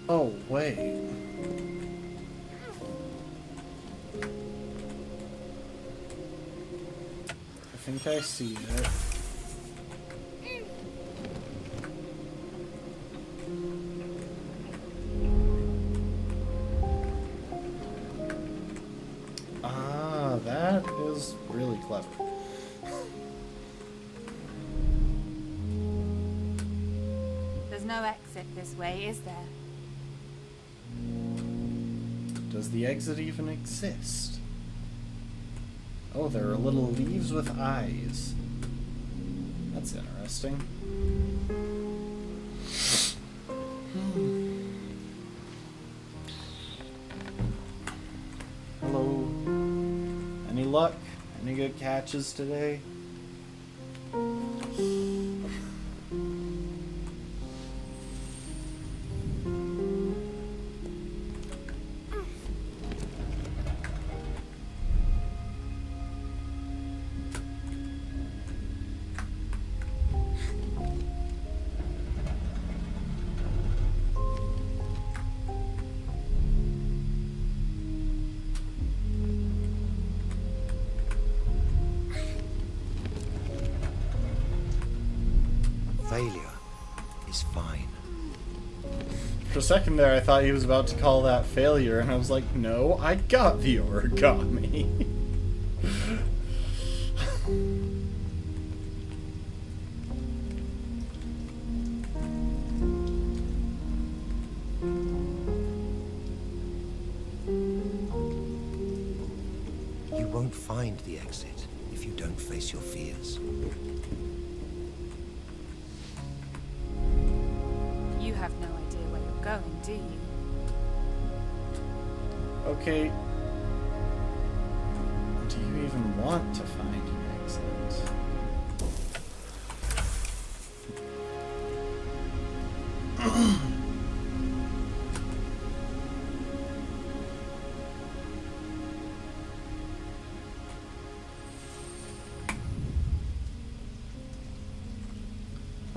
Oh, wait. I think I see it. Ah, that is really clever. There's no exit this way, is there? Does the exit even exist? Oh, there are little leaves with eyes. That's interesting. Hello. Any luck? Any good catches today? Failure is fine. For a second there, I thought he was about to call that failure, and I was like, no, I got the origami. You won't find the exit if you don't face your fears. You have no idea where you're going, do you? Okay. Do you even want to find an exit?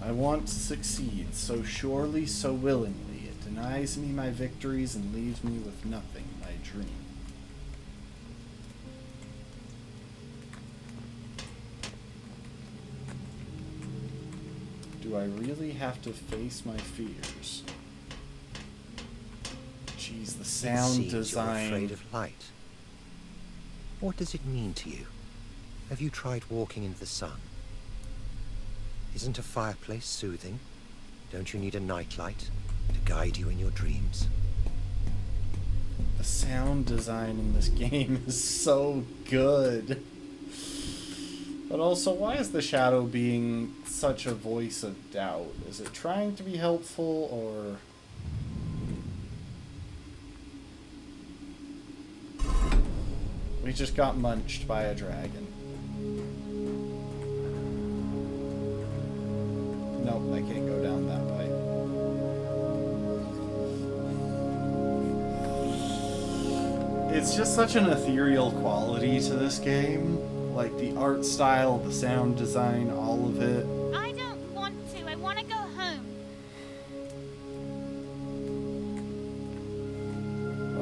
I want to succeed so surely, so willingly. It denies me my victories and leaves me with nothing, my dream. Do I really have to face my fears? Jeez, the sound It seems design. You're afraid of light. What does it mean to you? Have you tried walking in the sun? Isn't a fireplace soothing? Don't you need a nightlight to guide you in your dreams? The sound design in this game is so good. But also, why is the shadow being such a voice of doubt? Is it trying to be helpful, or... We just got munched by a dragon. Nope, I can't go down that way. It's just such an ethereal quality to this game. Like the art style, the sound design, all of it. I don't want to. I want to go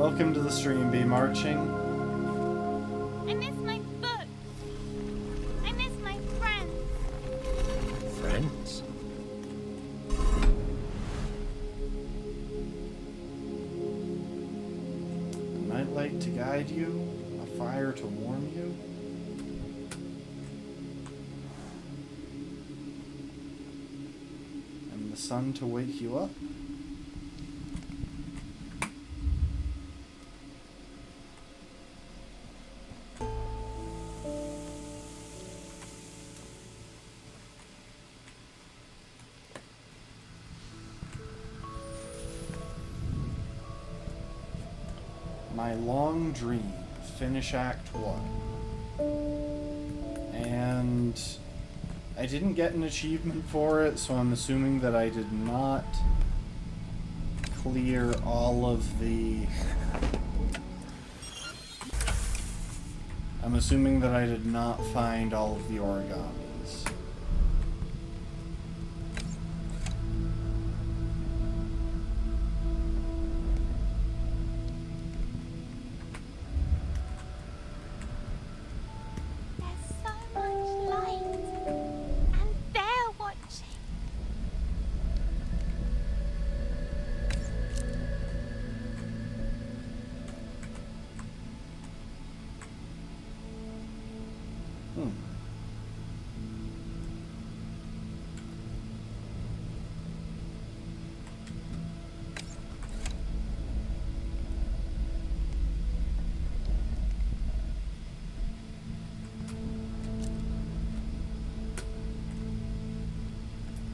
Welcome to the stream, Be Marching. I miss my books. I miss my friends. Friends? A nightlight to guide you, a fire to warm you. And the sun to wake you up. My long dream, finish Act 1. And I didn't get an achievement for it, so I'm assuming that I did not clear all of the... I'm assuming that I did not find all of the origamis. There's so much light. And they're watching.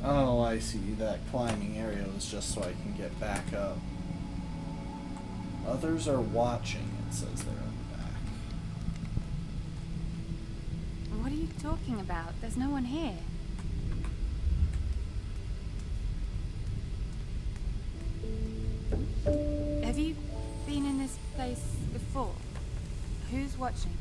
Oh, I see. That climbing area was just so I can get back up. Others are watching, it says there on the back. What are you talking about? There's no one here. Have you been in this place before? Who's watching?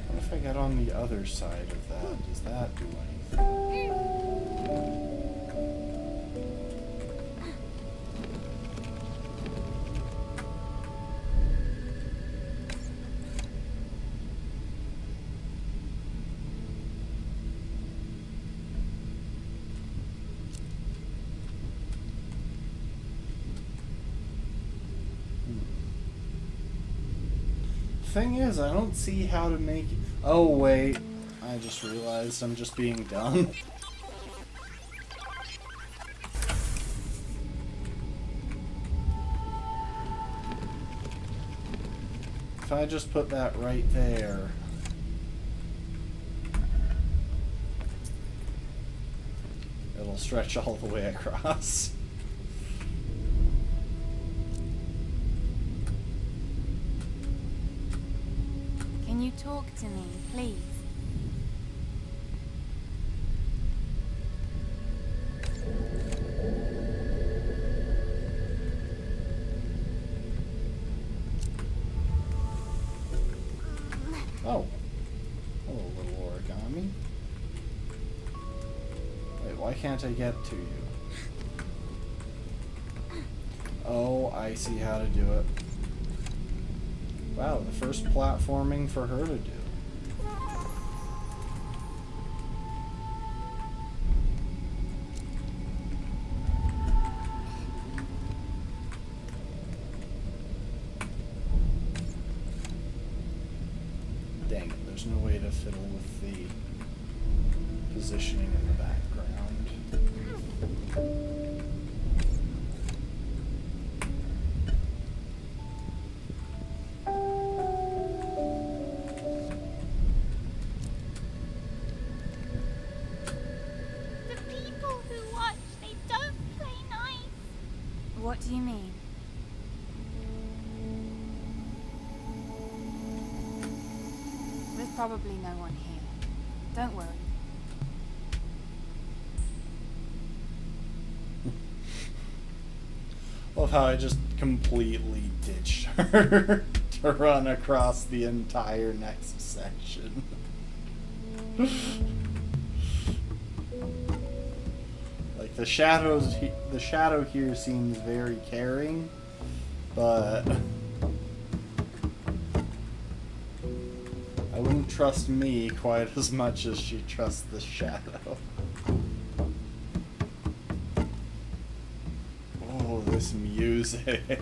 What if I get on the other side of that? Does that do anything? Thing is, I don't see how to make it. Oh, wait. I just realized I'm just being dumb. If I just put that right there. It'll stretch all the way across. Can you talk to me, please? Oh. Hello, little origami. Wait, why can't I get to you? Oh, I see how to do it. Wow, the first platforming for her to do. Dang it, there's no way to fiddle with the positioning in the background. probably no one here. Don't worry. Love how I just completely ditched her to run across the entire next section. Like the shadow here seems very caring, but I wouldn't trust me quite as much as she trusts the shadow. Oh, this music.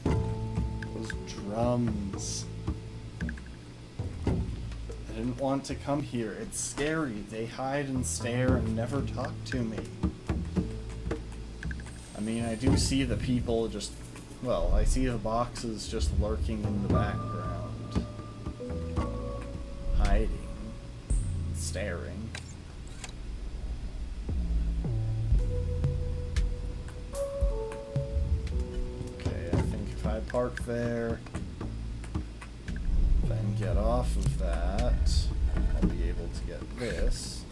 Those drums. I didn't want to come here. It's scary. They hide and stare and never talk to me. I mean, I do see the people just... Well, I see the boxes just lurking in the background. Hiding. Staring. I park there, then get off of that, I'll be able to get this.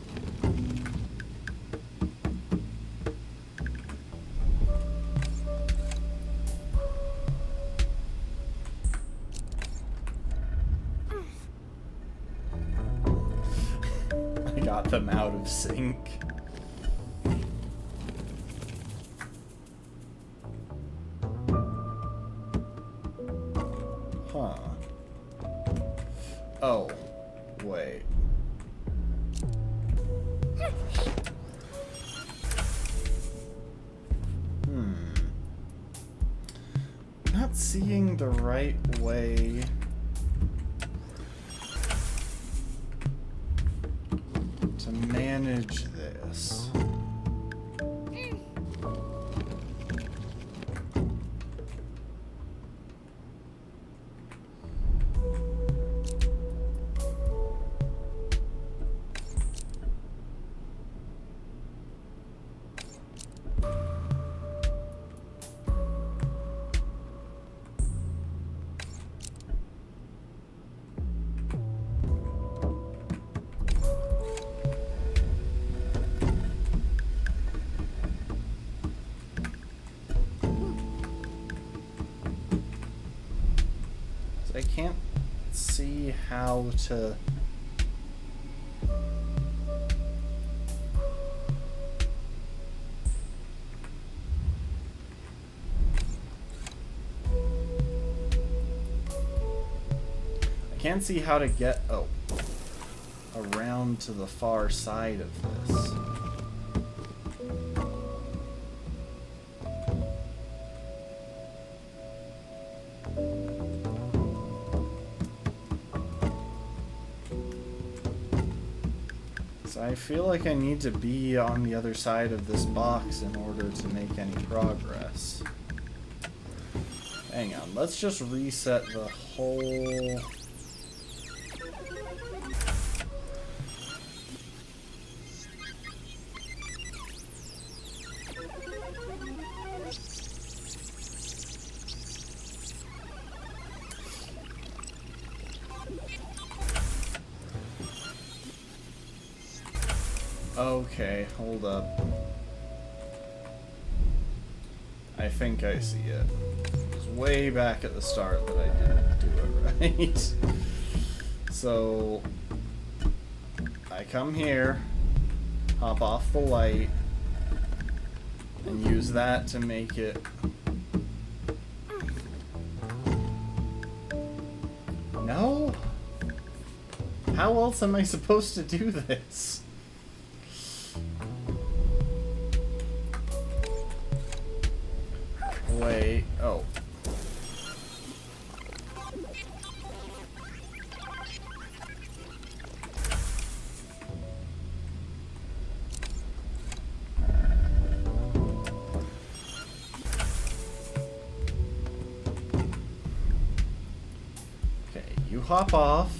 I got them out of sync. Huh. Oh, wait. Not seeing the right way to manage this. I can't see how to... I can't see how to get, around to the far side of this. I feel like I need to be on the other side of this box in order to make any progress. Hang on, let's just reset the whole... Okay, hold up. I think I see it. It was way back at the start that I didn't do it right. So, I come here, hop off the light, and use that to make it... No? How else am I supposed to do this? Wait, oh. Okay, you hop off.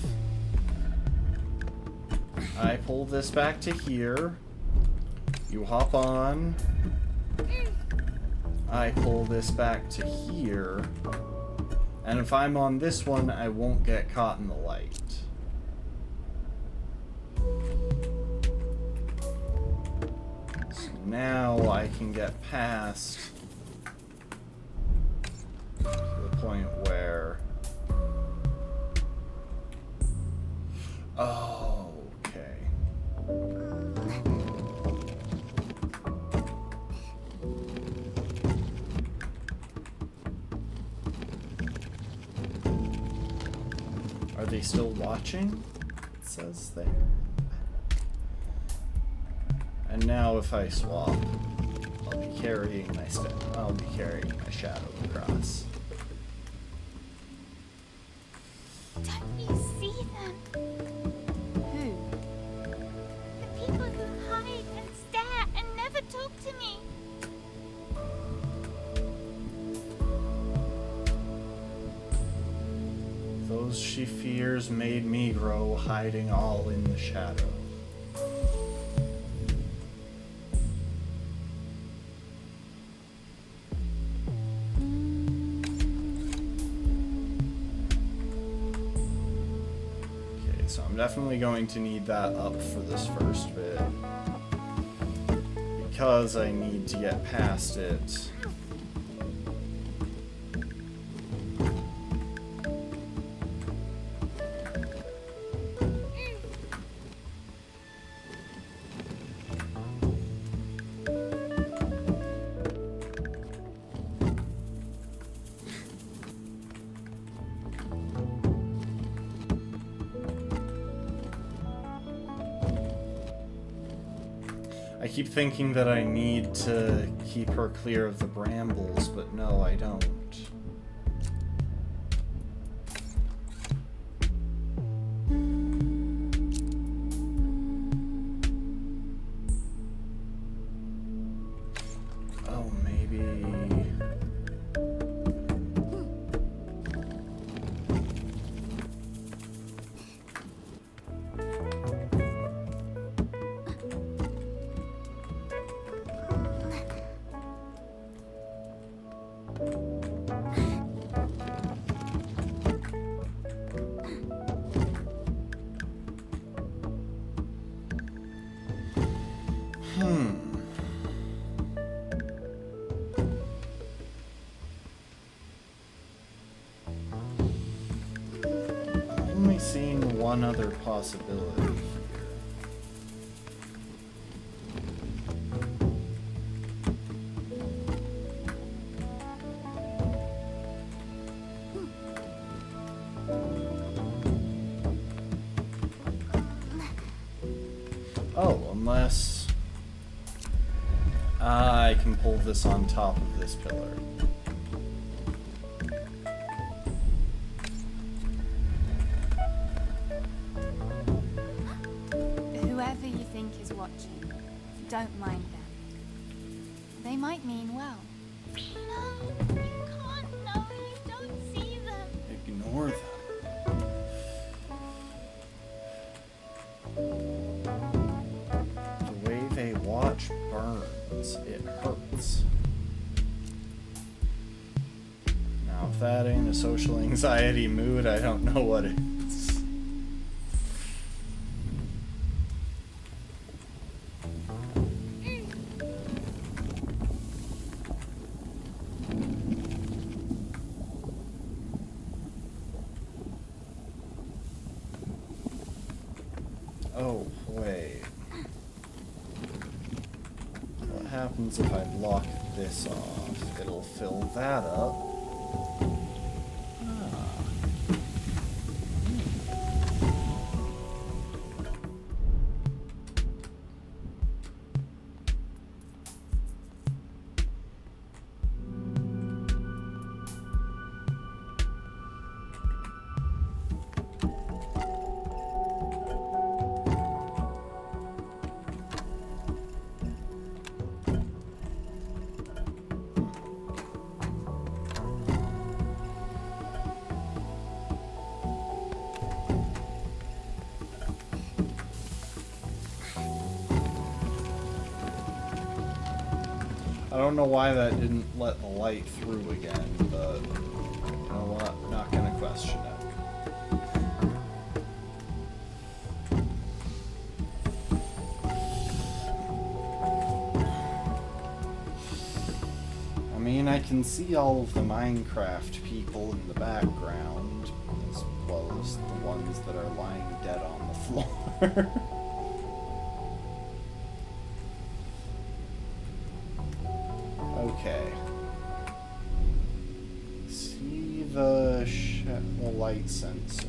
I pull this back to here. You hop on. I pull this back to here. And if I'm on this one, I won't get caught in the light. So now I can get past to the point where... Oh, okay. Are they still watching? It says there. And now if I swap, I'll be carrying my shadow across. Don't you see them? Who? The people who hide and stare and never talk to me. Those she fears made me grow, hiding all in the shadow. Okay, so I'm definitely going to need that up for this first bit, because I need to get past it. I keep thinking that I need to keep her clear of the brambles, but no, I don't. Oh, maybe... Only seeing one other possibility here. Oh, unless I can pull this on top of this pillar. Whoever you think is watching, don't mind them. They might mean well. No, you can't know. You don't see them. Ignore them. The way they watch burns. It hurts. Now, if that ain't a social anxiety mood, I don't know what is. Oh, wait. What happens if I block this off? It'll fill that up. Ah. I don't know why that didn't let the light through again, but you know what? Not can see all of the Minecraft people in the background, as well as the ones that are lying dead on the floor. Okay. See the light sensor.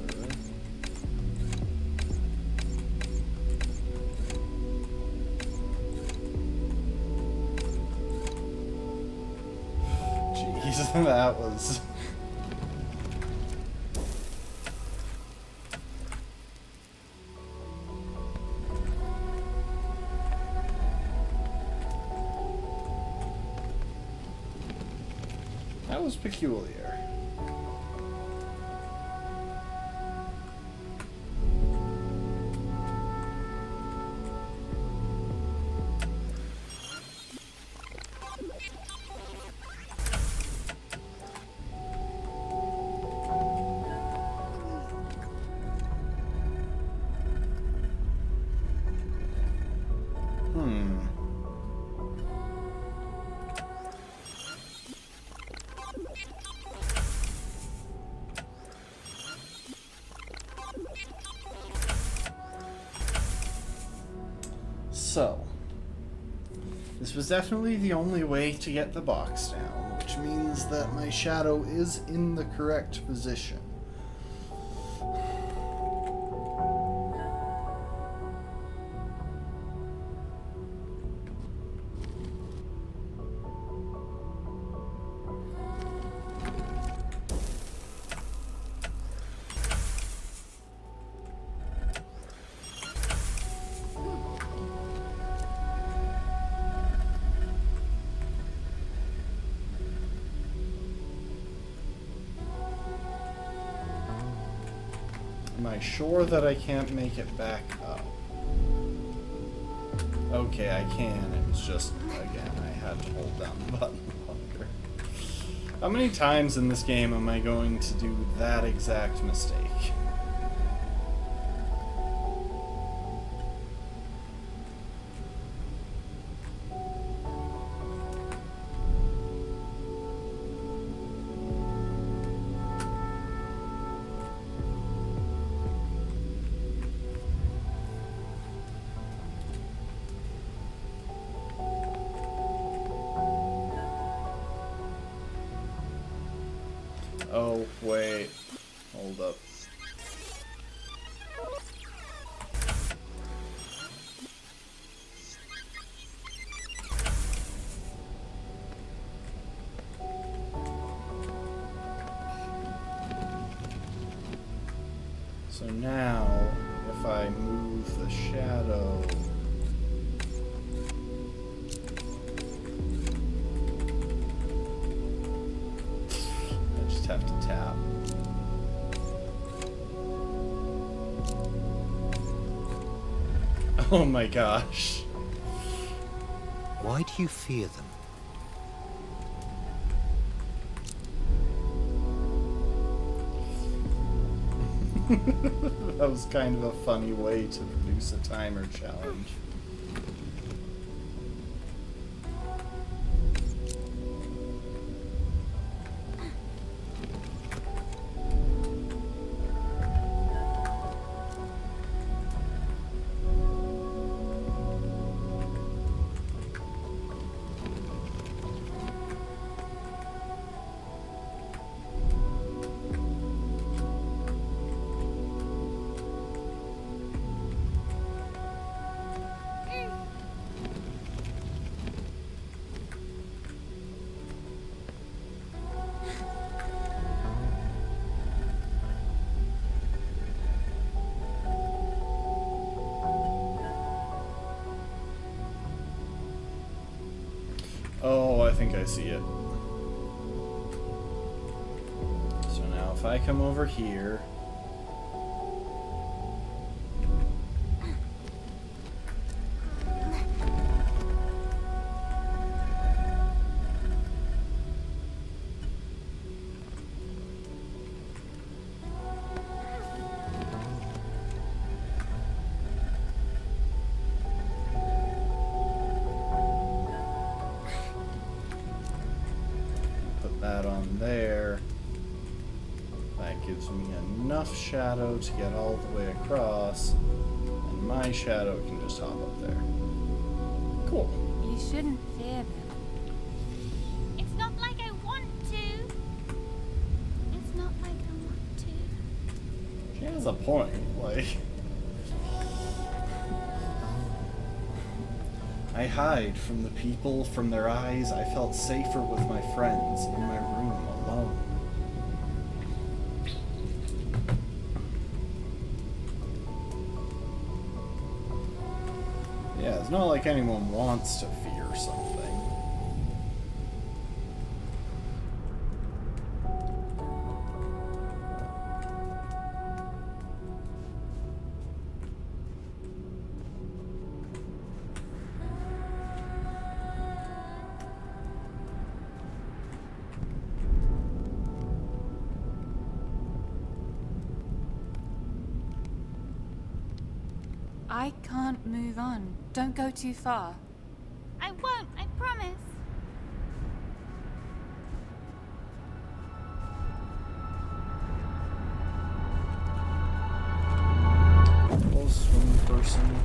Jeez, that was... That was peculiar. So, this was definitely the only way to get the box down, which means that my shadow is in the correct position. Am I sure that I can't make it back up? Okay, I can. It was just, again, I had to hold down the button longer. How many times in this game am I going to do that exact mistake? Oh, wait. Hold up. So now, if I move the shadow... have to tap. Oh my gosh. Why do you fear them? That was kind of a funny way to produce a timer challenge. Oh, I think I see it. So now if I come over here... gives me enough shadow to get all the way across, and my shadow can just hop up there. Cool. You shouldn't fear them. It's not like I want to. It's not like I want to. She has a point, like... I hide from the people, from their eyes. I felt safer with my friends in my room alone. Yeah, it's not like anyone wants to fear something. I can't move on. Don't go too far. I won't, I promise. Little swim person.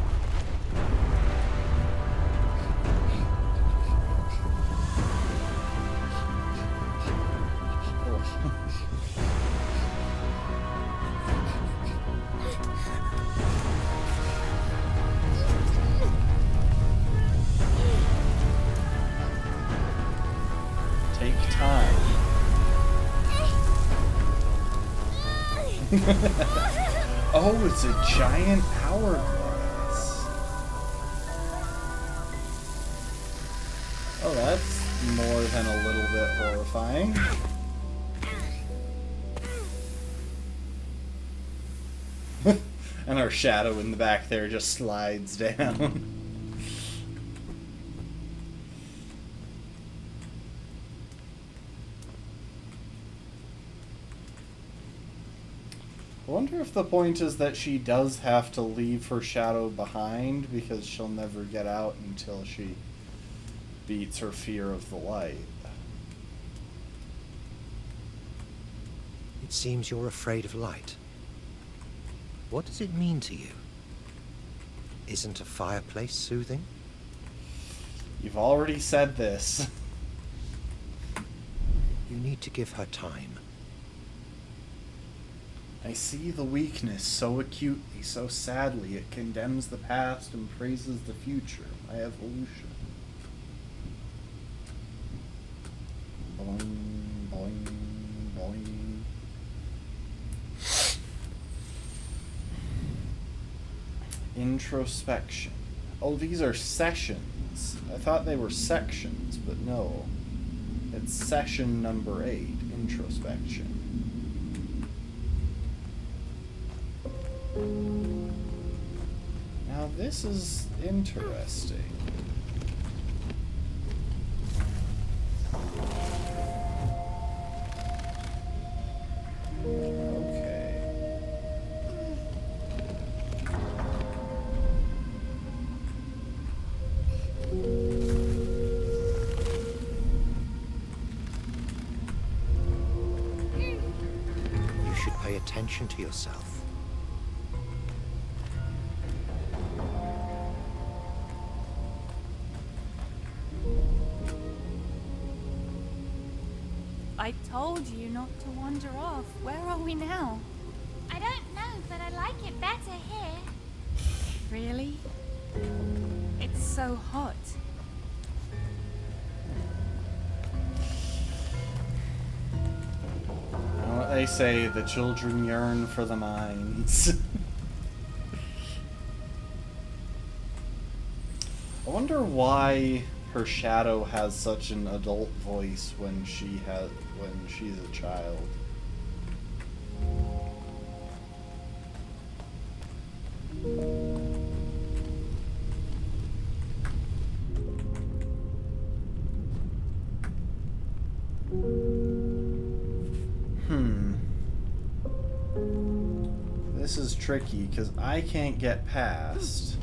Take time. Oh, it's a giant hourglass. Oh, that's more than a little bit horrifying. And our shadow in the back there just slides down. I wonder if the point is that she does have to leave her shadow behind because she'll never get out until she beats her fear of the light. It seems you're afraid of light. What does it mean to you? Isn't a fireplace soothing? You've already said this. You need to give her time. I see the weakness so acutely, so sadly, it condemns the past and praises the future, my evolution. Boing, boing, boing. Introspection. Oh, these are sessions. I thought they were sections, but no. It's session number 8, introspection. Now this is interesting. Okay. You should pay attention to yourself. I told you not to wander off. Where are we now? I don't know, but I like it better here. Really? It's so hot. You know what they say, the children yearn for the mines. I wonder why her shadow has such an adult voice when she's a child. This is tricky because I can't get past.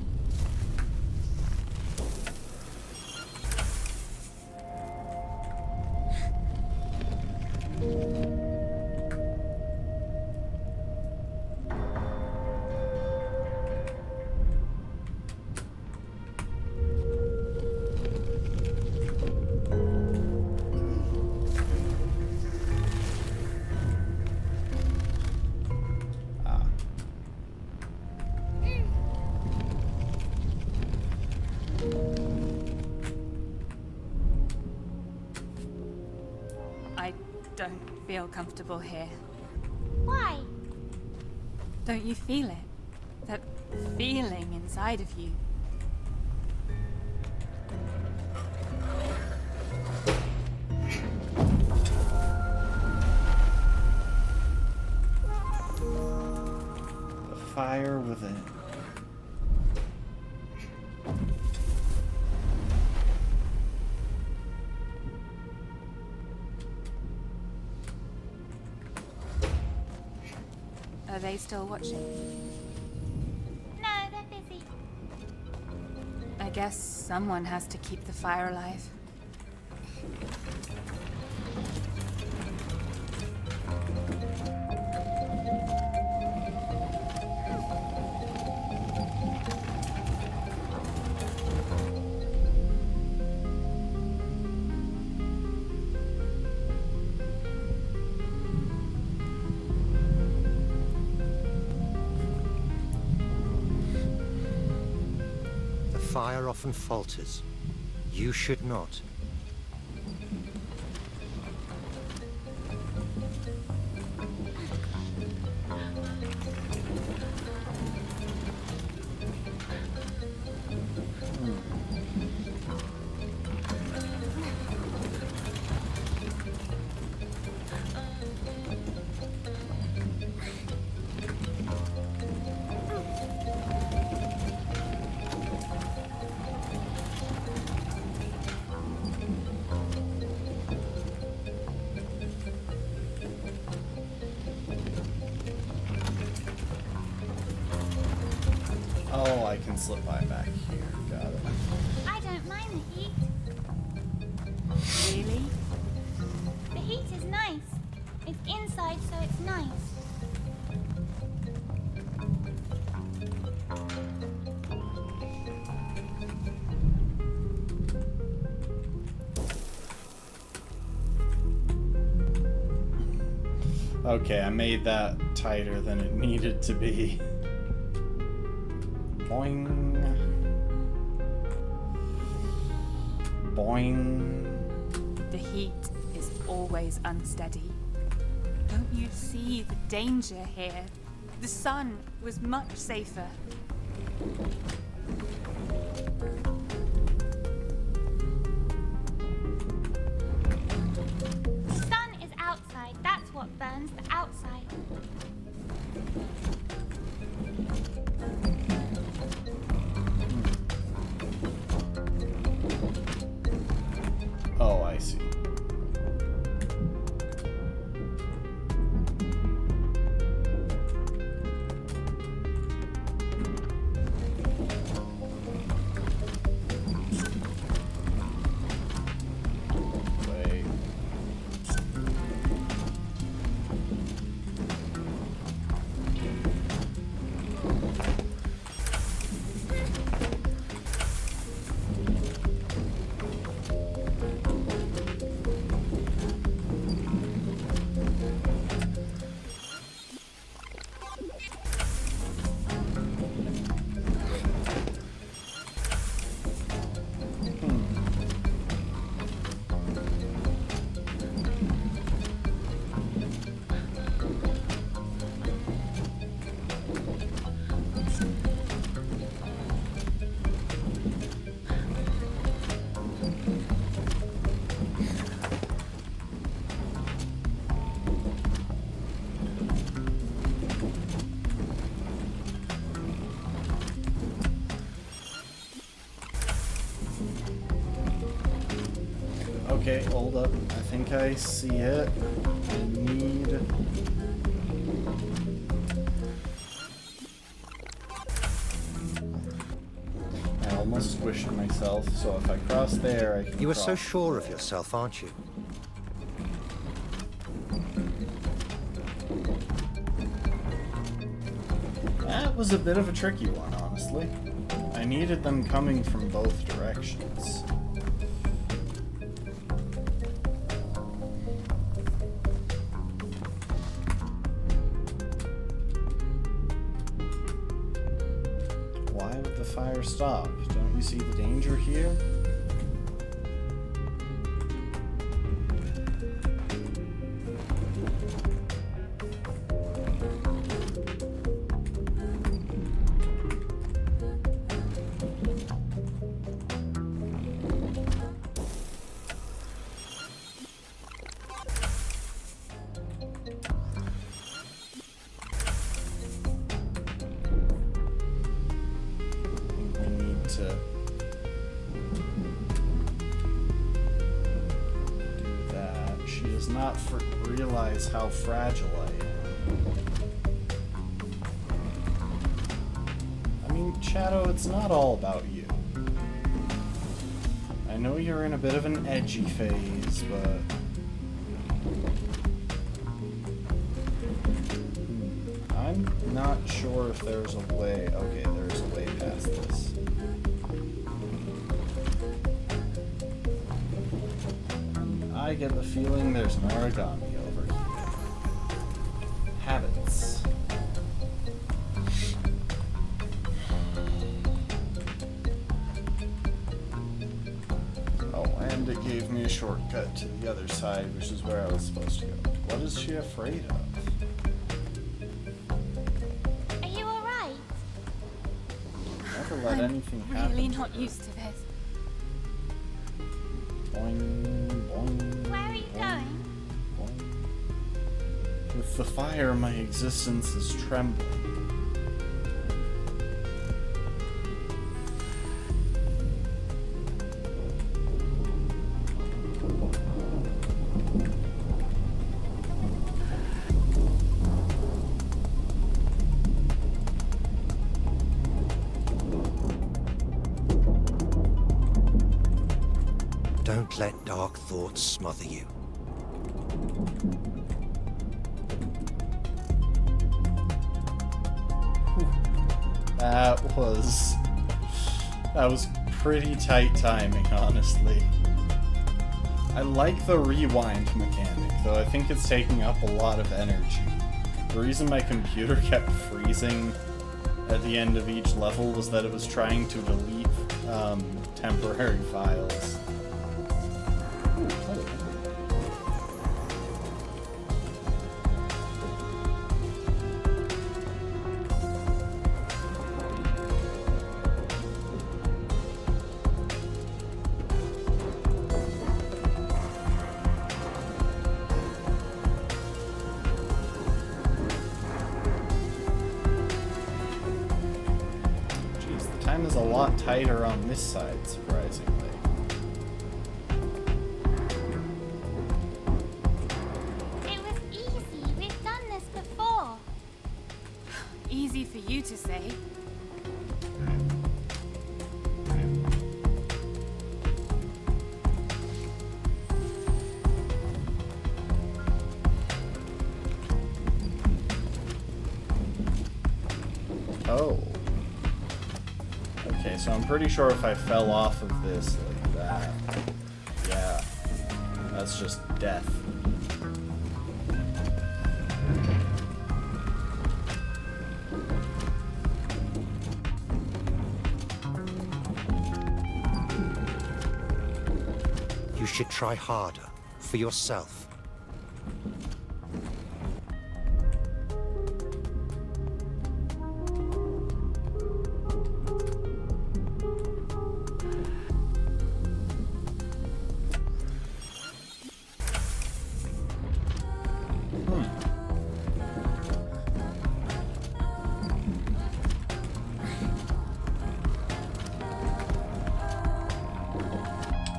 feel comfortable here. Why? Don't you feel it? That feeling inside of you. The fire within. Are they still watching? No, they're busy. I guess someone has to keep the fire alive. The fire often falters. You should not. Oh, I can slip by back here. Got it. I don't mind the heat. Really? The heat is nice. It's inside, so it's nice. Okay, I made that tighter than it needed to be. Boing. Boing. The heat is always unsteady. Don't you see the danger here? The sun was much safer. The sun is outside. That's what burns, the outside. Oh, I see. Wait. Okay, hold up. I think I see it. I need... I almost squished myself, so if I cross there, I can You are so cross. sure of yourself, aren't you? That was a bit of a tricky one, honestly. I needed them coming from both directions. Why would the fire stop? Don't you see the danger here? realize how fragile I am. I mean, Shadow, it's not all about you. I know you're in a bit of an edgy phase, but... I'm not sure if there's a way... Okay, there's a way past this. I get the feeling there's an origami over here. Habits. Oh, and it gave me a shortcut to the other side, which is where I was supposed to go. What is she afraid of? Are you alright? Never let anything happen. Really not used to this. Boing, boing, Where are you going? boing. With the fire, my existence is trembling. Don't let dark thoughts smother you. That was pretty tight timing, honestly. I like the rewind mechanic, though I think it's taking up a lot of energy. The reason my computer kept freezing at the end of each level was that it was trying to delete temporary files. Ooh, hello. Is a lot tighter on this side, surprisingly. It was easy. We've done this before. Easy for you to say. Oh. Okay, so I'm pretty sure if I fell off of this like that, yeah, that's just death. You should try harder, for yourself.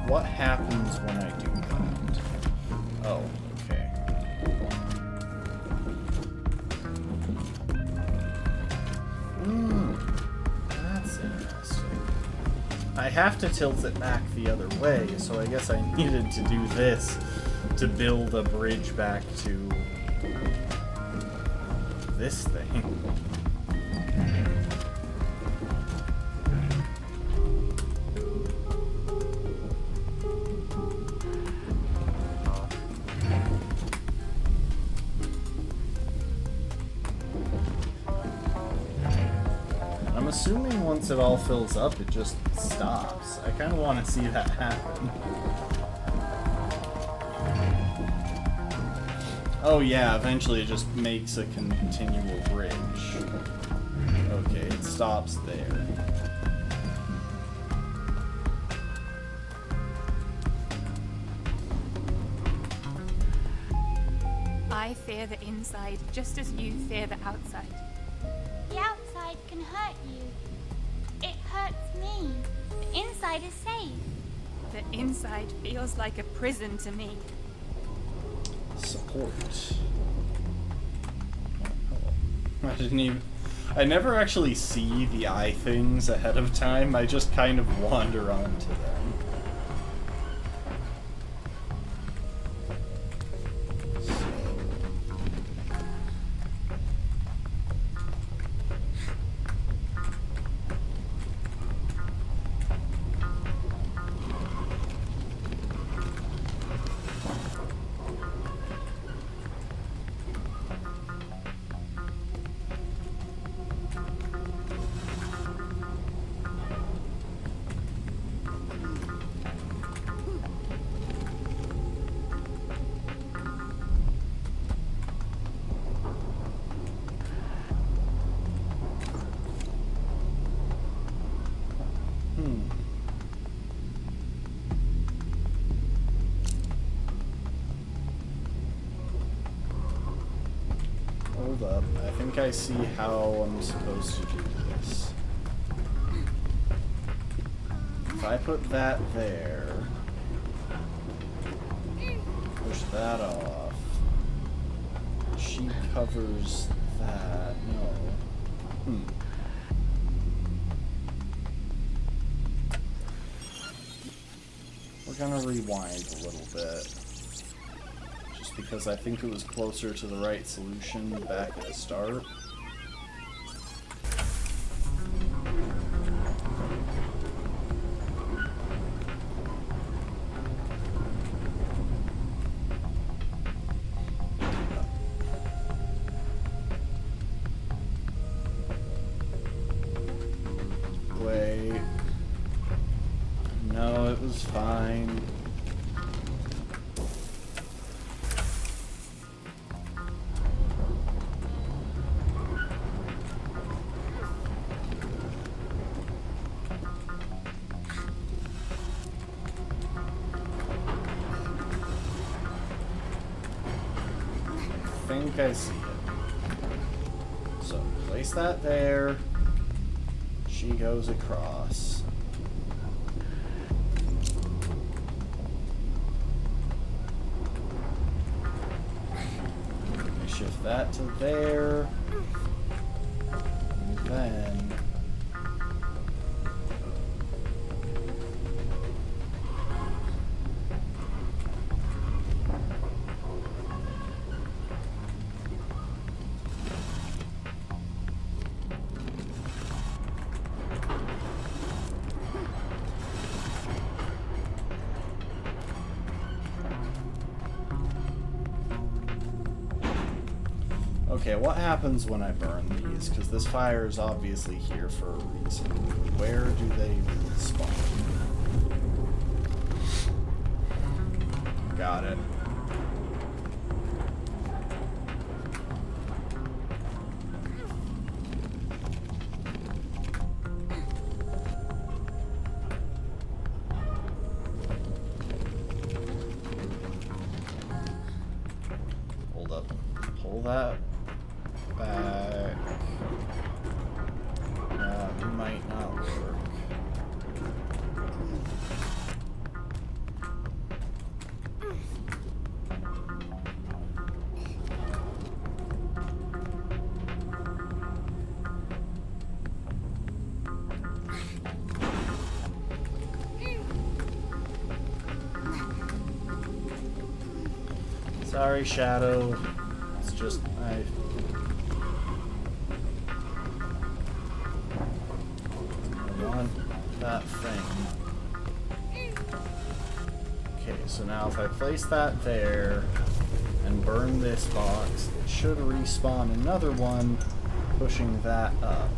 What happens when I do that? Oh, okay. That's interesting. I have to tilt it back the other way, so I guess I needed to do this to build a bridge back to this thing. I'm assuming once it all fills up, it just stops. I kind of want to see that happen. Oh yeah, eventually it just makes a continual bridge. Okay, it stops there. I fear the inside just as you fear the outside. The outside can hurt you. It hurts me. The inside is safe. The inside feels like a prison to me. Support. I never actually see the eye things ahead of time. I just kind of wander onto them. Hold up. I think I see how I'm supposed to do this. If I put that there, push that off, she covers that. No. We're gonna rewind a little bit. Just because I think it was closer to the right solution back at the start. Wait. No, it was fine. I think I see it. So, place that there. She goes across. Shift that to there. And then... Okay, what happens when I burn these? Because this fire is obviously here for a reason. Where do they spawn? Got it. Hold up. Pull that back. That might not work. Sorry, Shadow. It's just, I want that thing. Okay, so now if I place that there and burn this box, it should respawn another one, pushing that up.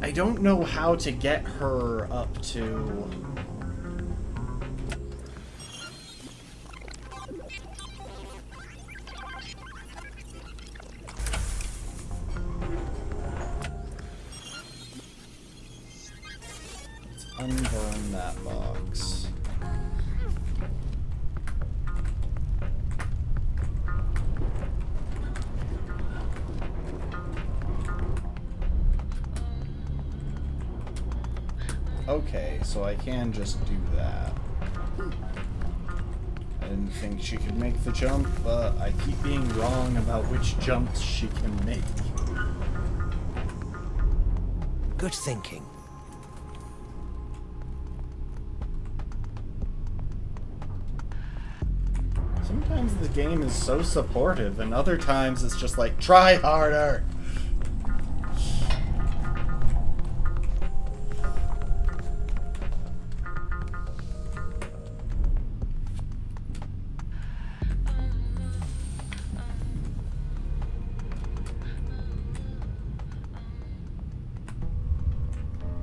I don't know how to get her up to... unburn that box. Okay, so I can just do that. I didn't think she could make the jump, but I keep being wrong about which jumps she can make. Good thinking. Sometimes the game is so supportive, and other times it's just like, try harder!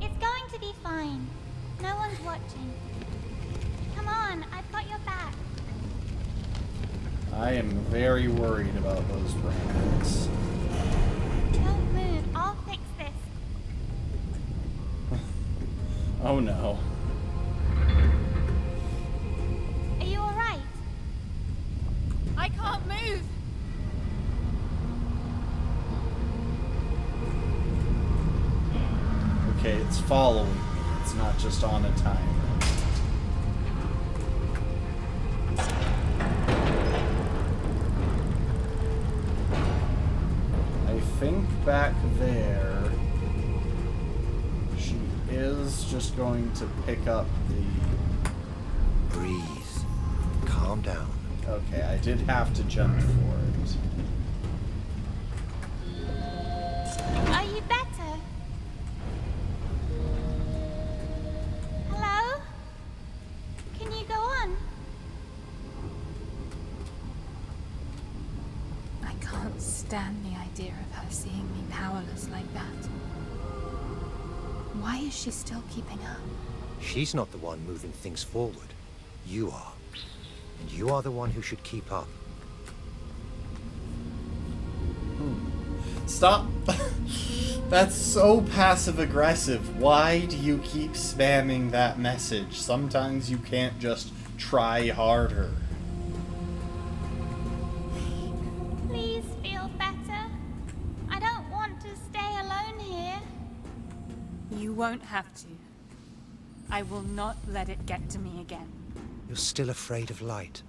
It's going to be fine. No one's watching. Come on, I've got your back. I am very worried about those brains. Don't move. I'll fix this. Oh no. Are you alright? I can't move. Okay, it's following me. It's not just on a timer. I think back there, she is just going to pick up the... Breathe. Calm down. Okay, I did have to jump for it. Are you better? Hello? Can you go on? I can't stand the idea of her seeing me powerless like that. Why is she still keeping up? She's not the one moving things forward. You are. And you are the one who should keep up. Stop! That's so passive-aggressive. Why do you keep spamming that message? Sometimes you can't just try harder. Please feel better. I don't want to stay alone here. You won't have to. I will not let it get to me again. You're still afraid of light.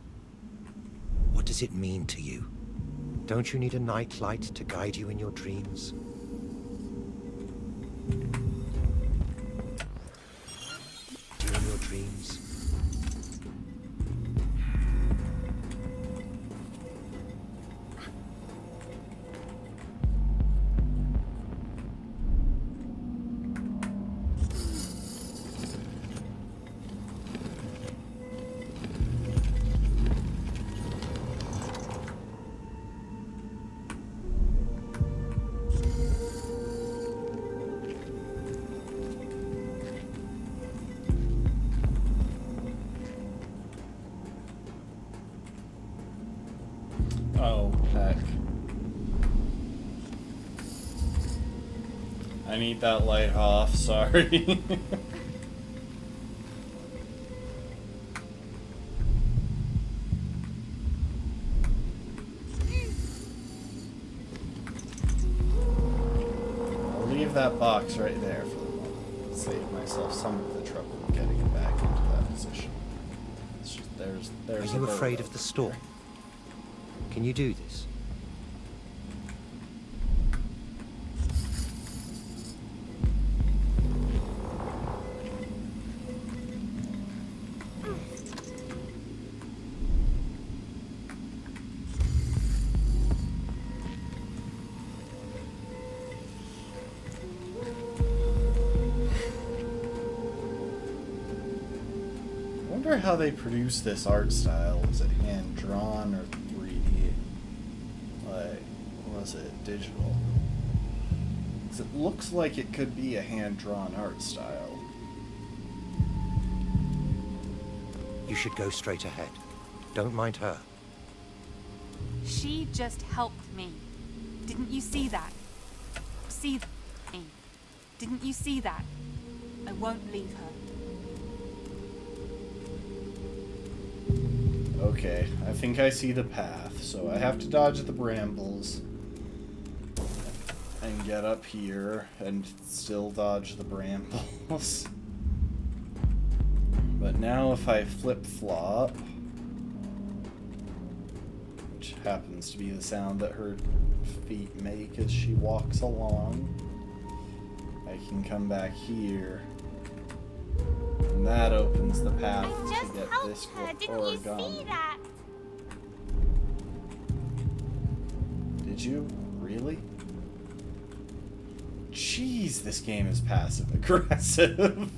What does it mean to you? Don't you need a night light to guide you in your dreams? Do in your dreams? Oh, heck. I need that light off, sorry. I'll leave that box right there for the moment. Save myself some of the trouble of getting it back into that position. It's just, there's Are a you bird afraid of over the storm? there. Can you do this? I wonder how they produce this art style. Was it hand drawn or 3D? Like, was it digital? 'Cause it looks like it could be a hand drawn art style. You should go straight ahead. Don't mind her. She just helped me. Didn't you see that? See me. Didn't you see that? I won't leave her. Okay, I think I see the path. So I have to dodge the brambles and get up here and still dodge the brambles. But now if I flip-flop, which happens to be the sound that her feet make as she walks along, I can come back here. And that opens the path I just to get helped this her. Didn't you origami. see that? Did you? Really? Jeez, this game is passive aggressive.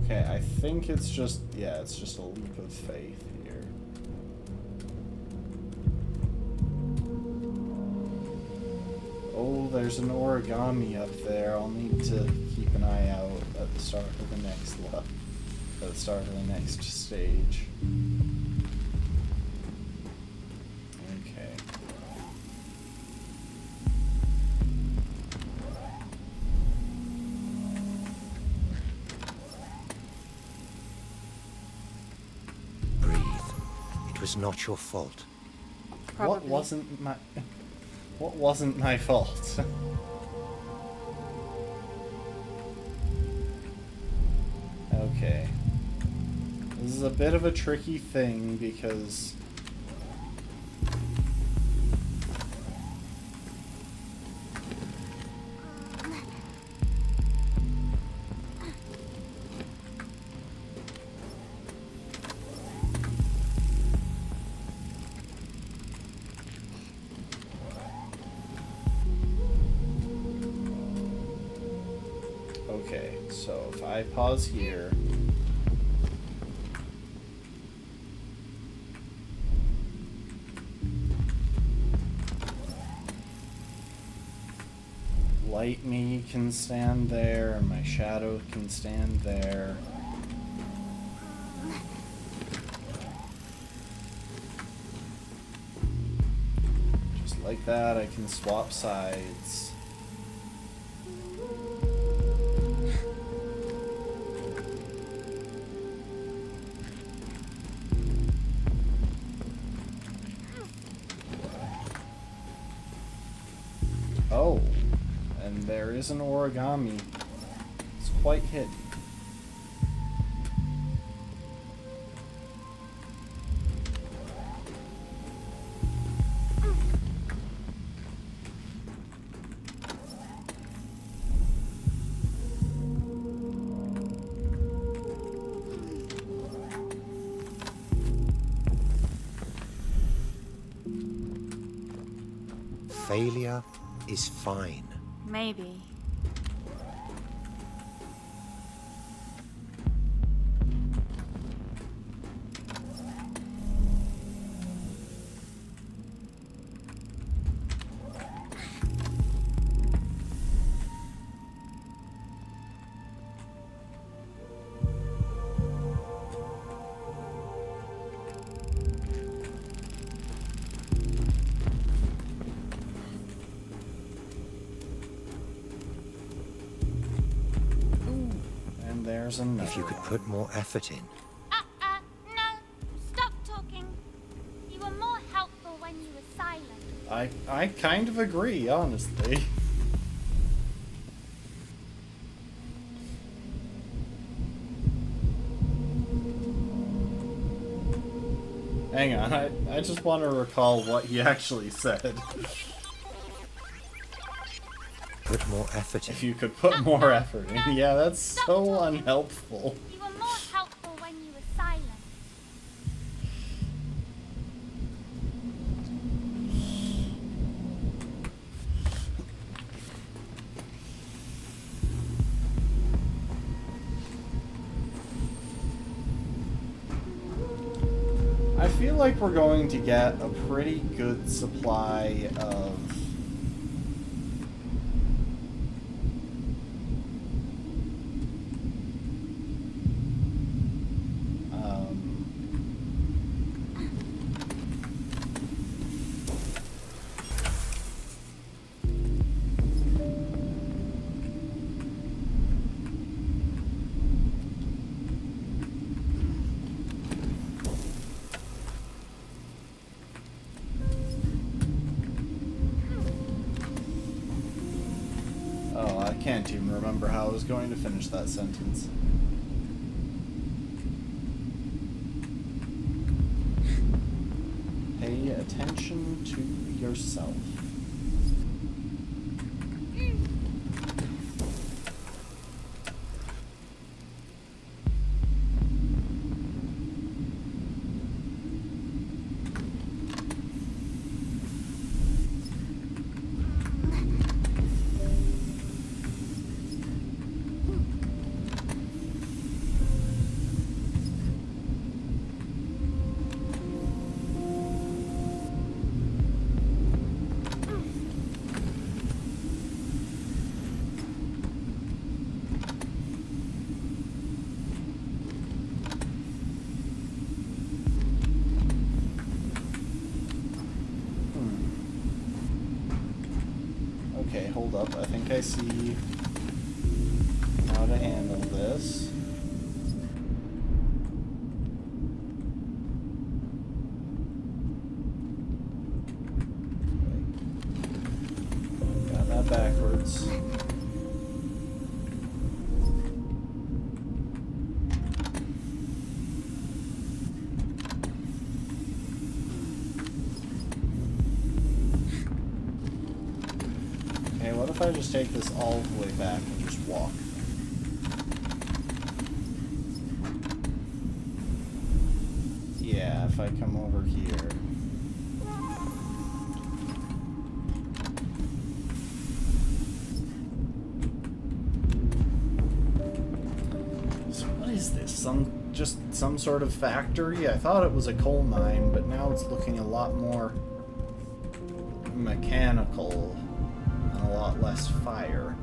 Okay, I think it's just, yeah, it's just a leap of faith here. Oh, there's an origami up there. I'll need to keep an eye out at the start of the next level, at the start of the next stage. Okay. Breathe. It was not your fault. What wasn't my fault? Okay. This is a bit of a tricky thing because okay, so if I pause here, light me can stand there, and my shadow can stand there. Just like that, I can swap sides. Oh, and there is an origami. It's quite hidden. Failure is fine. Maybe. And there's another. If you could put more effort in. No. Stop talking. You were more helpful when you were silent. I kind of agree, honestly. Hang on, I just want to recall what he actually said. Put more effort in. If you could put more effort in. Yeah, that's so unhelpful. You were more helpful when you were silent. I feel like we're going to get a pretty good supply of can't even remember how I was going to finish that sentence. Pay attention to yourself. Okay, hold up. I think I see how to handle this. Got that backwards. Okay, what if I just take this all the way back and just walk? Yeah, if I come over here. So what is this? Just some sort of factory? I thought it was a coal mine, but now it's looking a lot more mechanical. A lot less fire.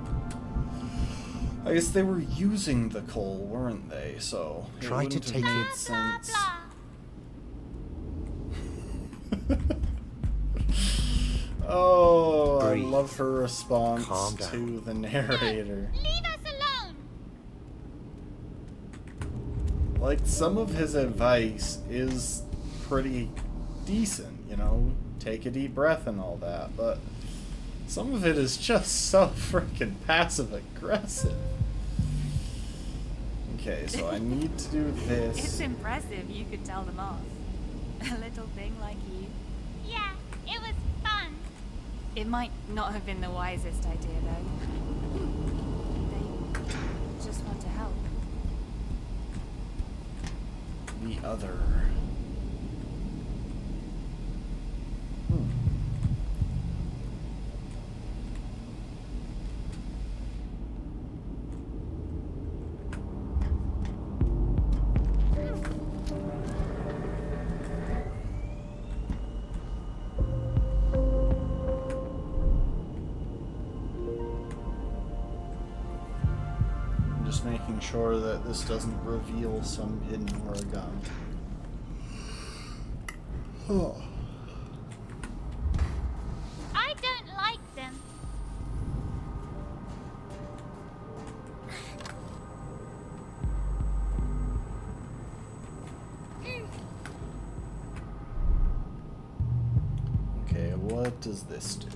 I guess they were using the coal, weren't they? So Try to take made it. sense. Oh, Breathe. I love her response Calm down. to the narrator. Leave us alone! Like, some of his advice is pretty decent, you know? Take a deep breath and all that, but some of it is just so freaking passive-aggressive. Okay, so I need to do this. It's impressive you could tell them off. A little thing like you. Yeah, it was fun. It might not have been the wisest idea, though. They just want to help. The other. Just making sure that this doesn't reveal some hidden origami. Oh. I don't like them. Okay, what does this do?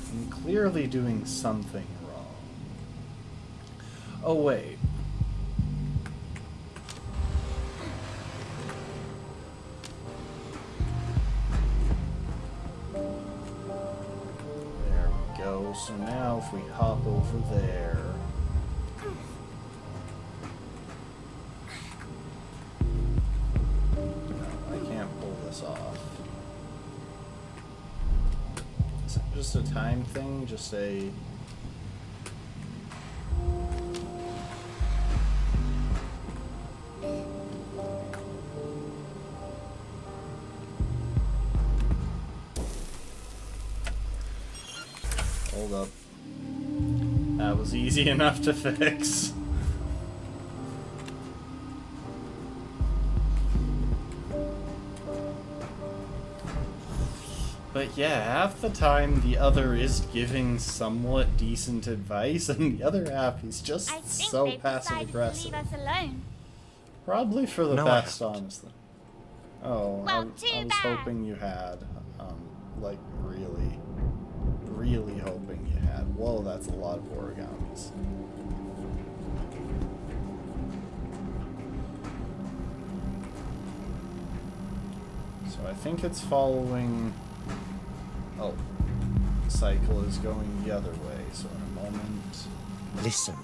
I'm clearly doing something wrong. Oh, wait. There we go. So now if we hop over there. No, I can't pull this off. Is it just a time thing? Just a... Hold up. That was easy enough to fix. But yeah, half the time the other is giving somewhat decent advice, and the other half he's just I think so they've passive decided aggressive. to leave us alone. Probably for the No, I best, haven't. honestly. Oh, Well, I too was bad. hoping you had. Like, really, really hoping you had. Whoa, that's a lot of origamis. So I think it's following... Oh, the cycle is going the other way, so in a moment... Listen.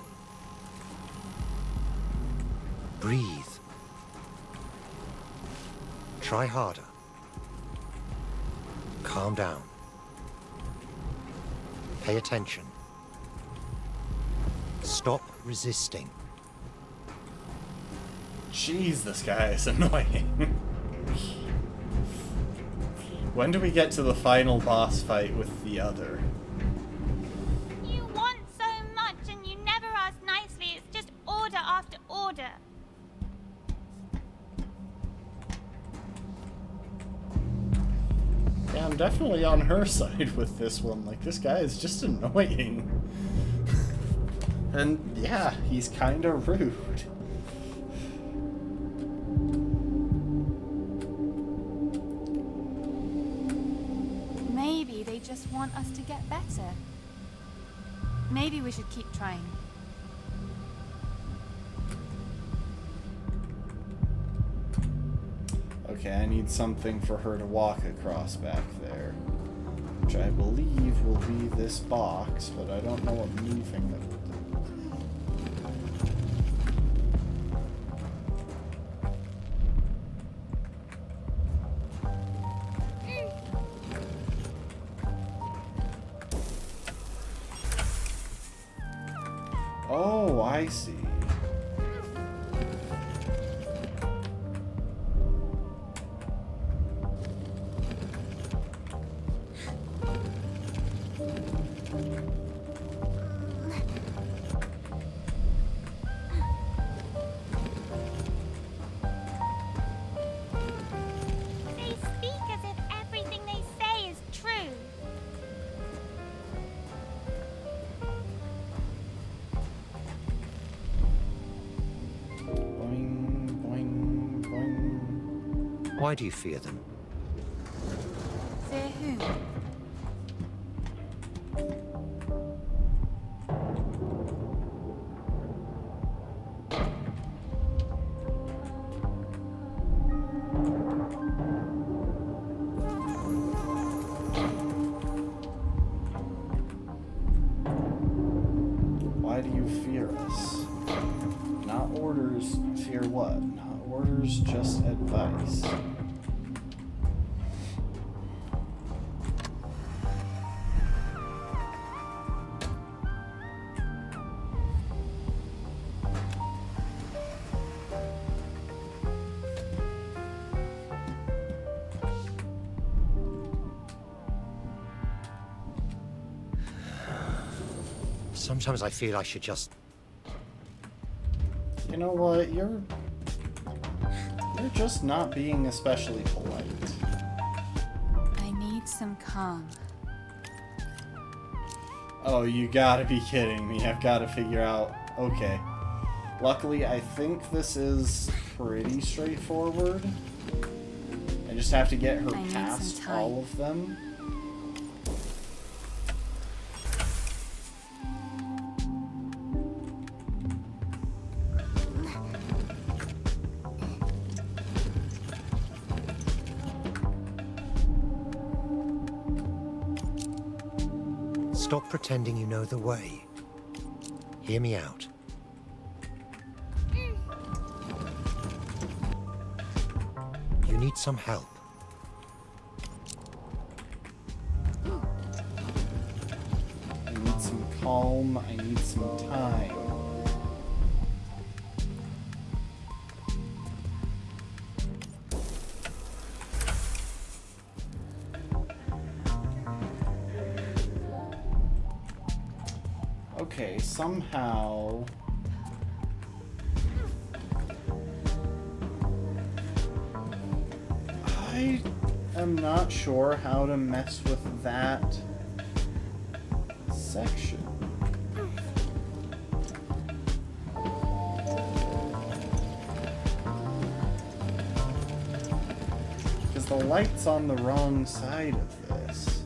Breathe. Try harder. Calm down. Pay attention. Stop resisting. Jeez, this guy is annoying. When do we get to the final boss fight with the other? You want so much and you never ask nicely. It's just order after order. Yeah, I'm definitely on her side with this one. Like, this guy is just annoying. And yeah, he's kind of rude. Maybe they just want us to get better. Maybe we should keep trying. Okay, I need something for her to walk across back there. Which I believe will be this box, but I don't know what moving it will do. Oh, I see. They speak as if everything they say is true. Boing, boing, boing. Why do you fear them? Fear whom? Why do you fear us? Not orders, fear what? Not orders, just advice. Sometimes I feel I should just... You know what? You're just not being especially polite. I need some calm. Oh, you gotta be kidding me. I've gotta figure out... Okay. Luckily, I think this is pretty straightforward. I just have to get her I need some past time. all of them. Stop pretending you know the way. Hear me out. You need some help. I need some calm. I need some time. Okay, somehow... I am not sure how to mess with that section. Because the light's on the wrong side of this.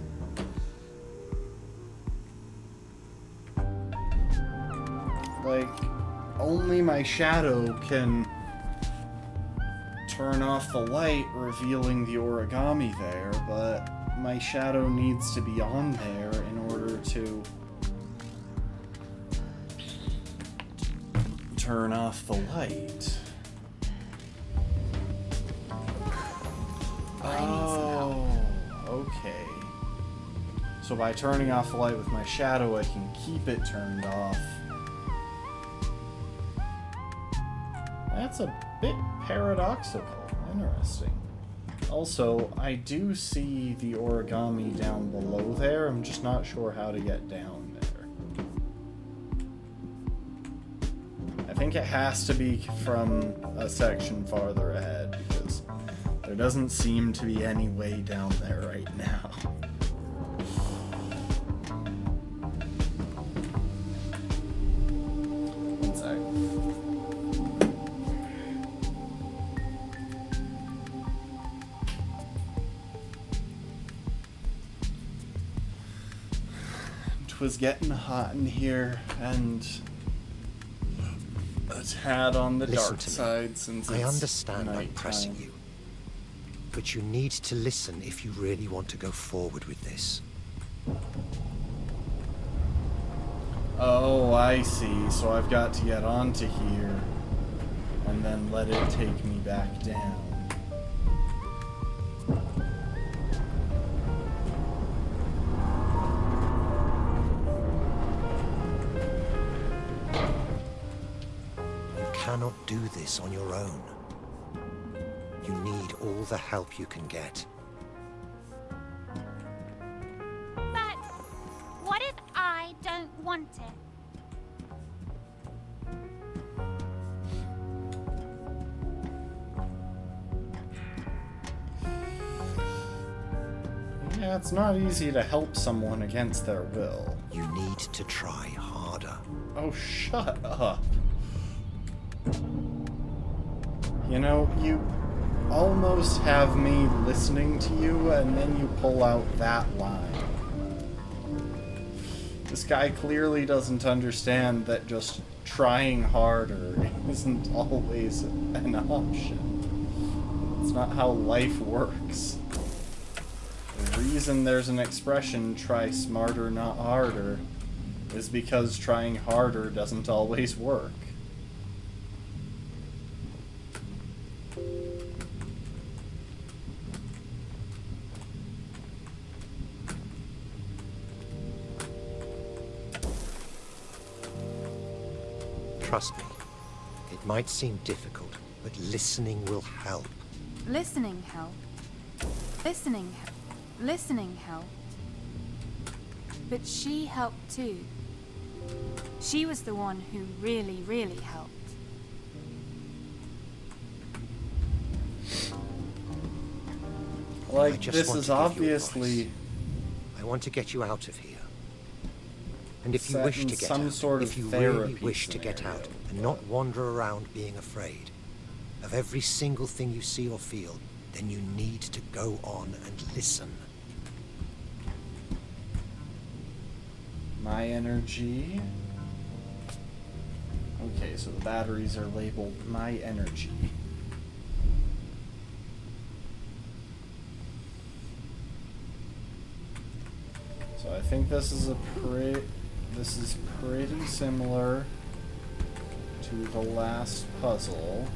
Like, only my shadow can turn off the light, revealing the origami there, but my shadow needs to be on there in order to turn off the light. Oh, okay. So by turning off the light with my shadow, I can keep it turned off. That's a bit paradoxical. Interesting. Also, I do see the origami down below there. I'm just not sure how to get down there. I think it has to be from a section farther ahead, because there doesn't seem to be any way down there right now. One sec. It was getting hot in here, and a tad on the Listen dark to me. side since it's I understand I'm nighttime. pressing you. But you need to listen if you really want to go forward with this. Oh, I see. So I've got to get onto here and then let it take me back down. You cannot do this on your own. You need all the help you can get. But what if I don't want it? Yeah, it's not easy to help someone against their will. You need to try harder. Oh, shut up. You know, you almost have me listening to you, and then you pull out that line. This guy clearly doesn't understand that just trying harder isn't always an option. It's not how life works. The reason there's an expression, try smarter, not harder, is because trying harder doesn't always work. Trust me, it might seem difficult, but listening will help. Listening helped. Listening helped. Listening helped. But she helped too. She was the one who really, really helped. I Like, just this want is to give you obviously advice. I want to get you out of here. And if you set wish in to get some out, sort if of you really therapy wish to get scenario. out and not wander around being afraid of every single thing you see or feel, then you need to go on and listen. my energy. Okay, so the batteries are labeled my energy. So I think this is pretty similar to the last puzzle.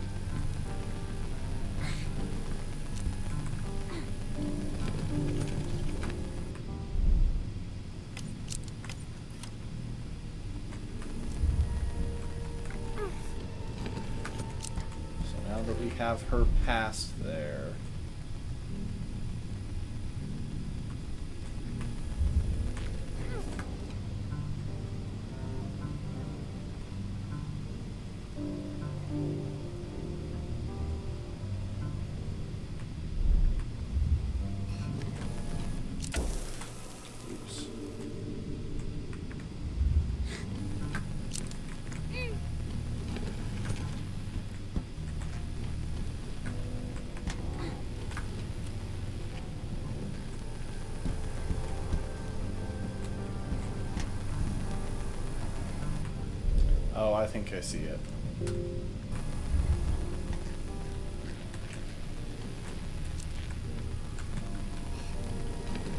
So now that we have her past there. Oh, I think I see it.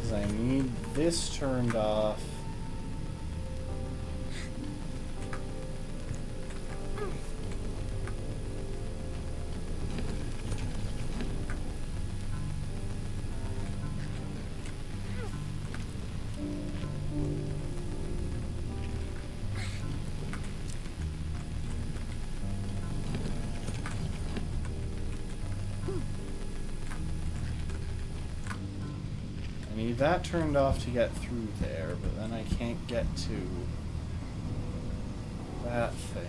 'Cause I need this turned off. I need that turned off to get through there, but then I can't get to that thing.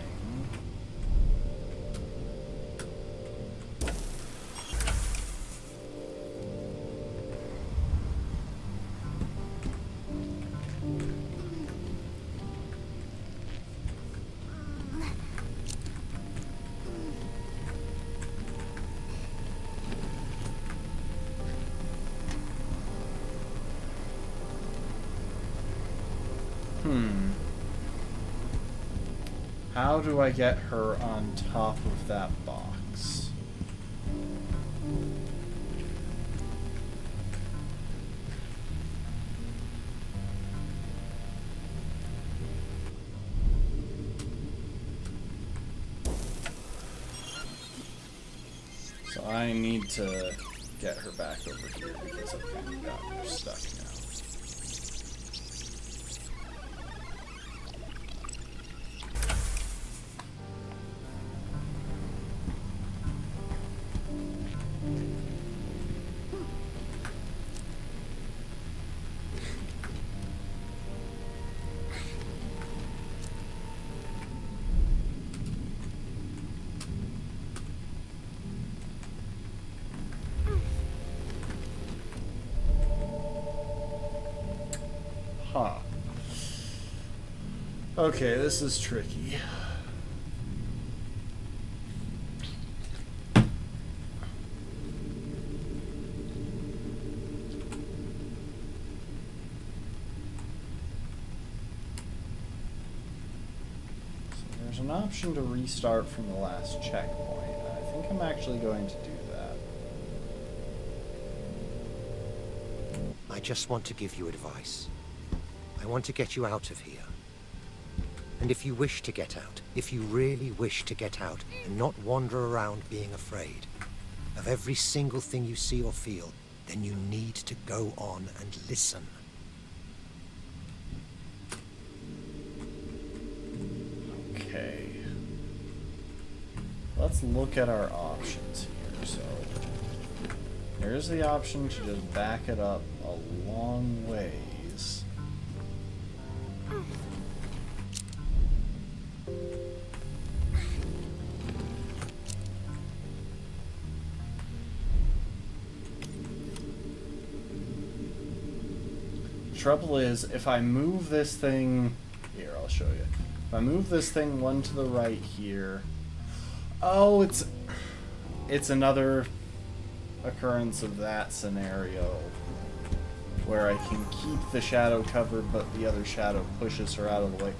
How do I get her on top of that box? So I need to get her back over here because I've kind of got her stuck now. Huh. Okay, this is tricky. So there's an option to restart from the last checkpoint. I think I'm actually going to do that. I just want to give you advice. I want to get you out of here. And if you wish to get out, if you really wish to get out, and not wander around being afraid of every single thing you see or feel, then you need to go on and listen. Okay. Let's look at our options here. So, there's the option to just back it up a long ways. Trouble is, if I move this thing... Here, I'll show you. If I move this thing one to the right here... Oh, it's another occurrence of that scenario. Where I can keep the shadow covered, but the other shadow pushes her out of the way.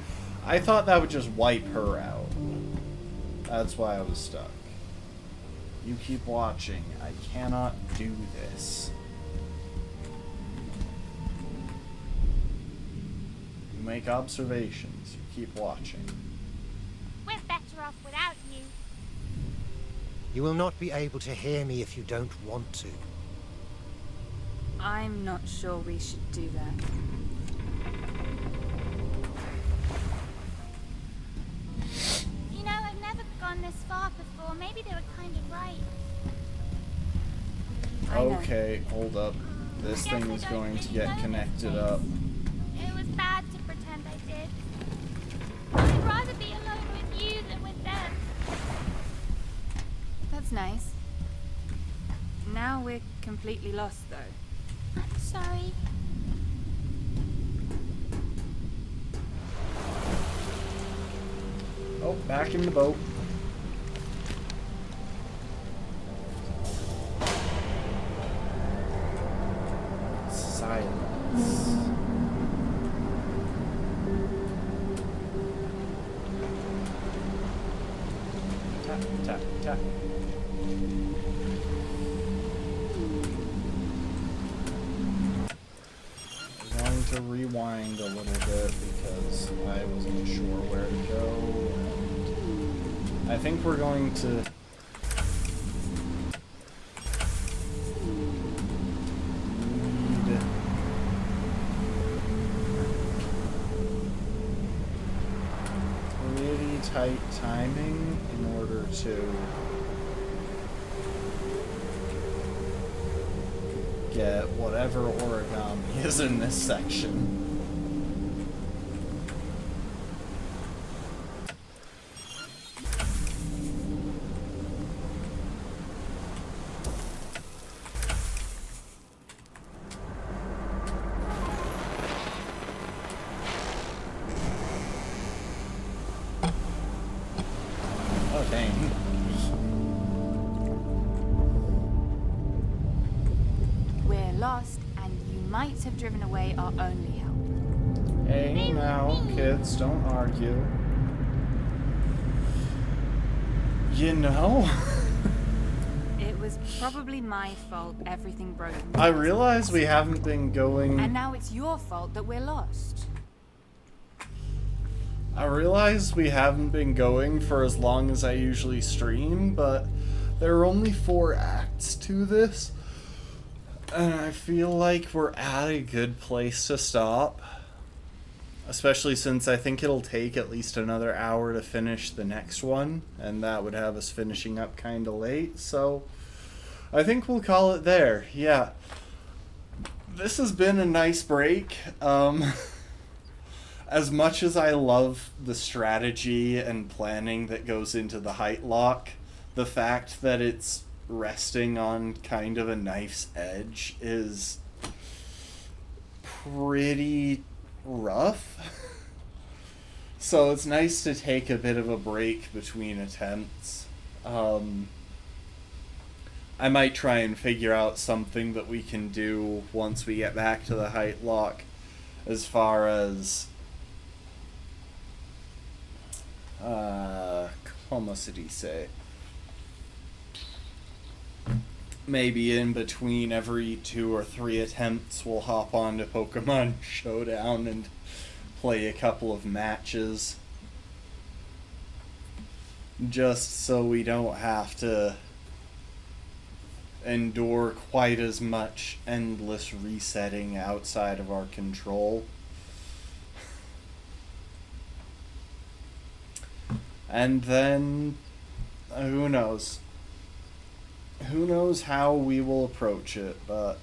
I thought that would just wipe her out. That's why I was stuck. You keep watching. I cannot do this. You make observations. You keep watching. We're better off without you. You will not be able to hear me if you don't want to. I'm not sure we should do that. You know, I've never gone this far before. Maybe they were kind of right. I know. Okay, hold up. This thing is going to get connected up. It was bad to pretend I did. I'd rather be alone with you than with them. That's nice. Now we're completely lost, though. I'm sorry. Oh, back in the boat. Silence. tap, tap, tap. I'm going to rewind a little bit because I wasn't sure where to go. And I think we're going to... tight timing in order to get whatever origami is in this section. Have driven away our only help. Hey now, kids, don't argue. You know? It was probably my fault everything broke. I realize we haven't been going... And now it's your fault that we're lost. I realize we haven't been going for as long as I usually stream, but there are only 4 acts to this. And I feel like we're at a good place to stop. Especially since I think it'll take at least another hour to finish the next one. And that would have us finishing up kind of late. So I think we'll call it there. Yeah. This has been a nice break. As much as I love the strategy and planning that goes into the height lock, the fact that it's resting on kind of a knife's edge is pretty rough. So it's nice to take a bit of a break between attempts. I might try and figure out something that we can do once we get back to the height lock as far as como se dice? Maybe in between every 2 or 3 attempts, we'll hop on to Pokemon Showdown and play a couple of matches. Just so we don't have to endure quite as much endless resetting outside of our control. And then, who knows? Who knows how we will approach it, but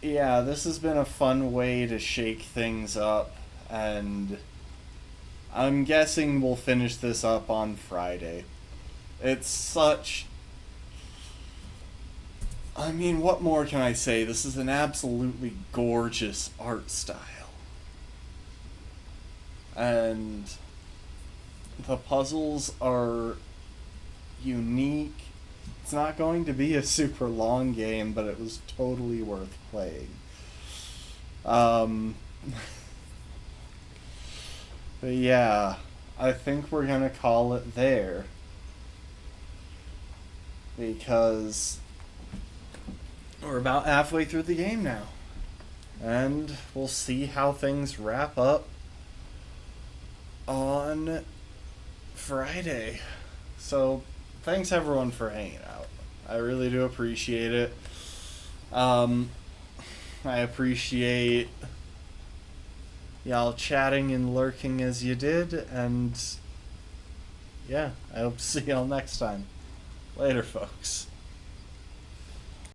yeah, this has been a fun way to shake things up, and I'm guessing we'll finish this up on Friday. It's such... I mean, what more can I say? This is an absolutely gorgeous art style. And the puzzles are unique. It's not going to be a super long game, but it was totally worth playing. But yeah, I think we're gonna call it there, because we're about halfway through the game now, and we'll see how things wrap up on Friday. So thanks everyone for hanging out. I really do appreciate it. I appreciate y'all chatting and lurking as you did, and yeah, I hope to see y'all next time. Later, folks.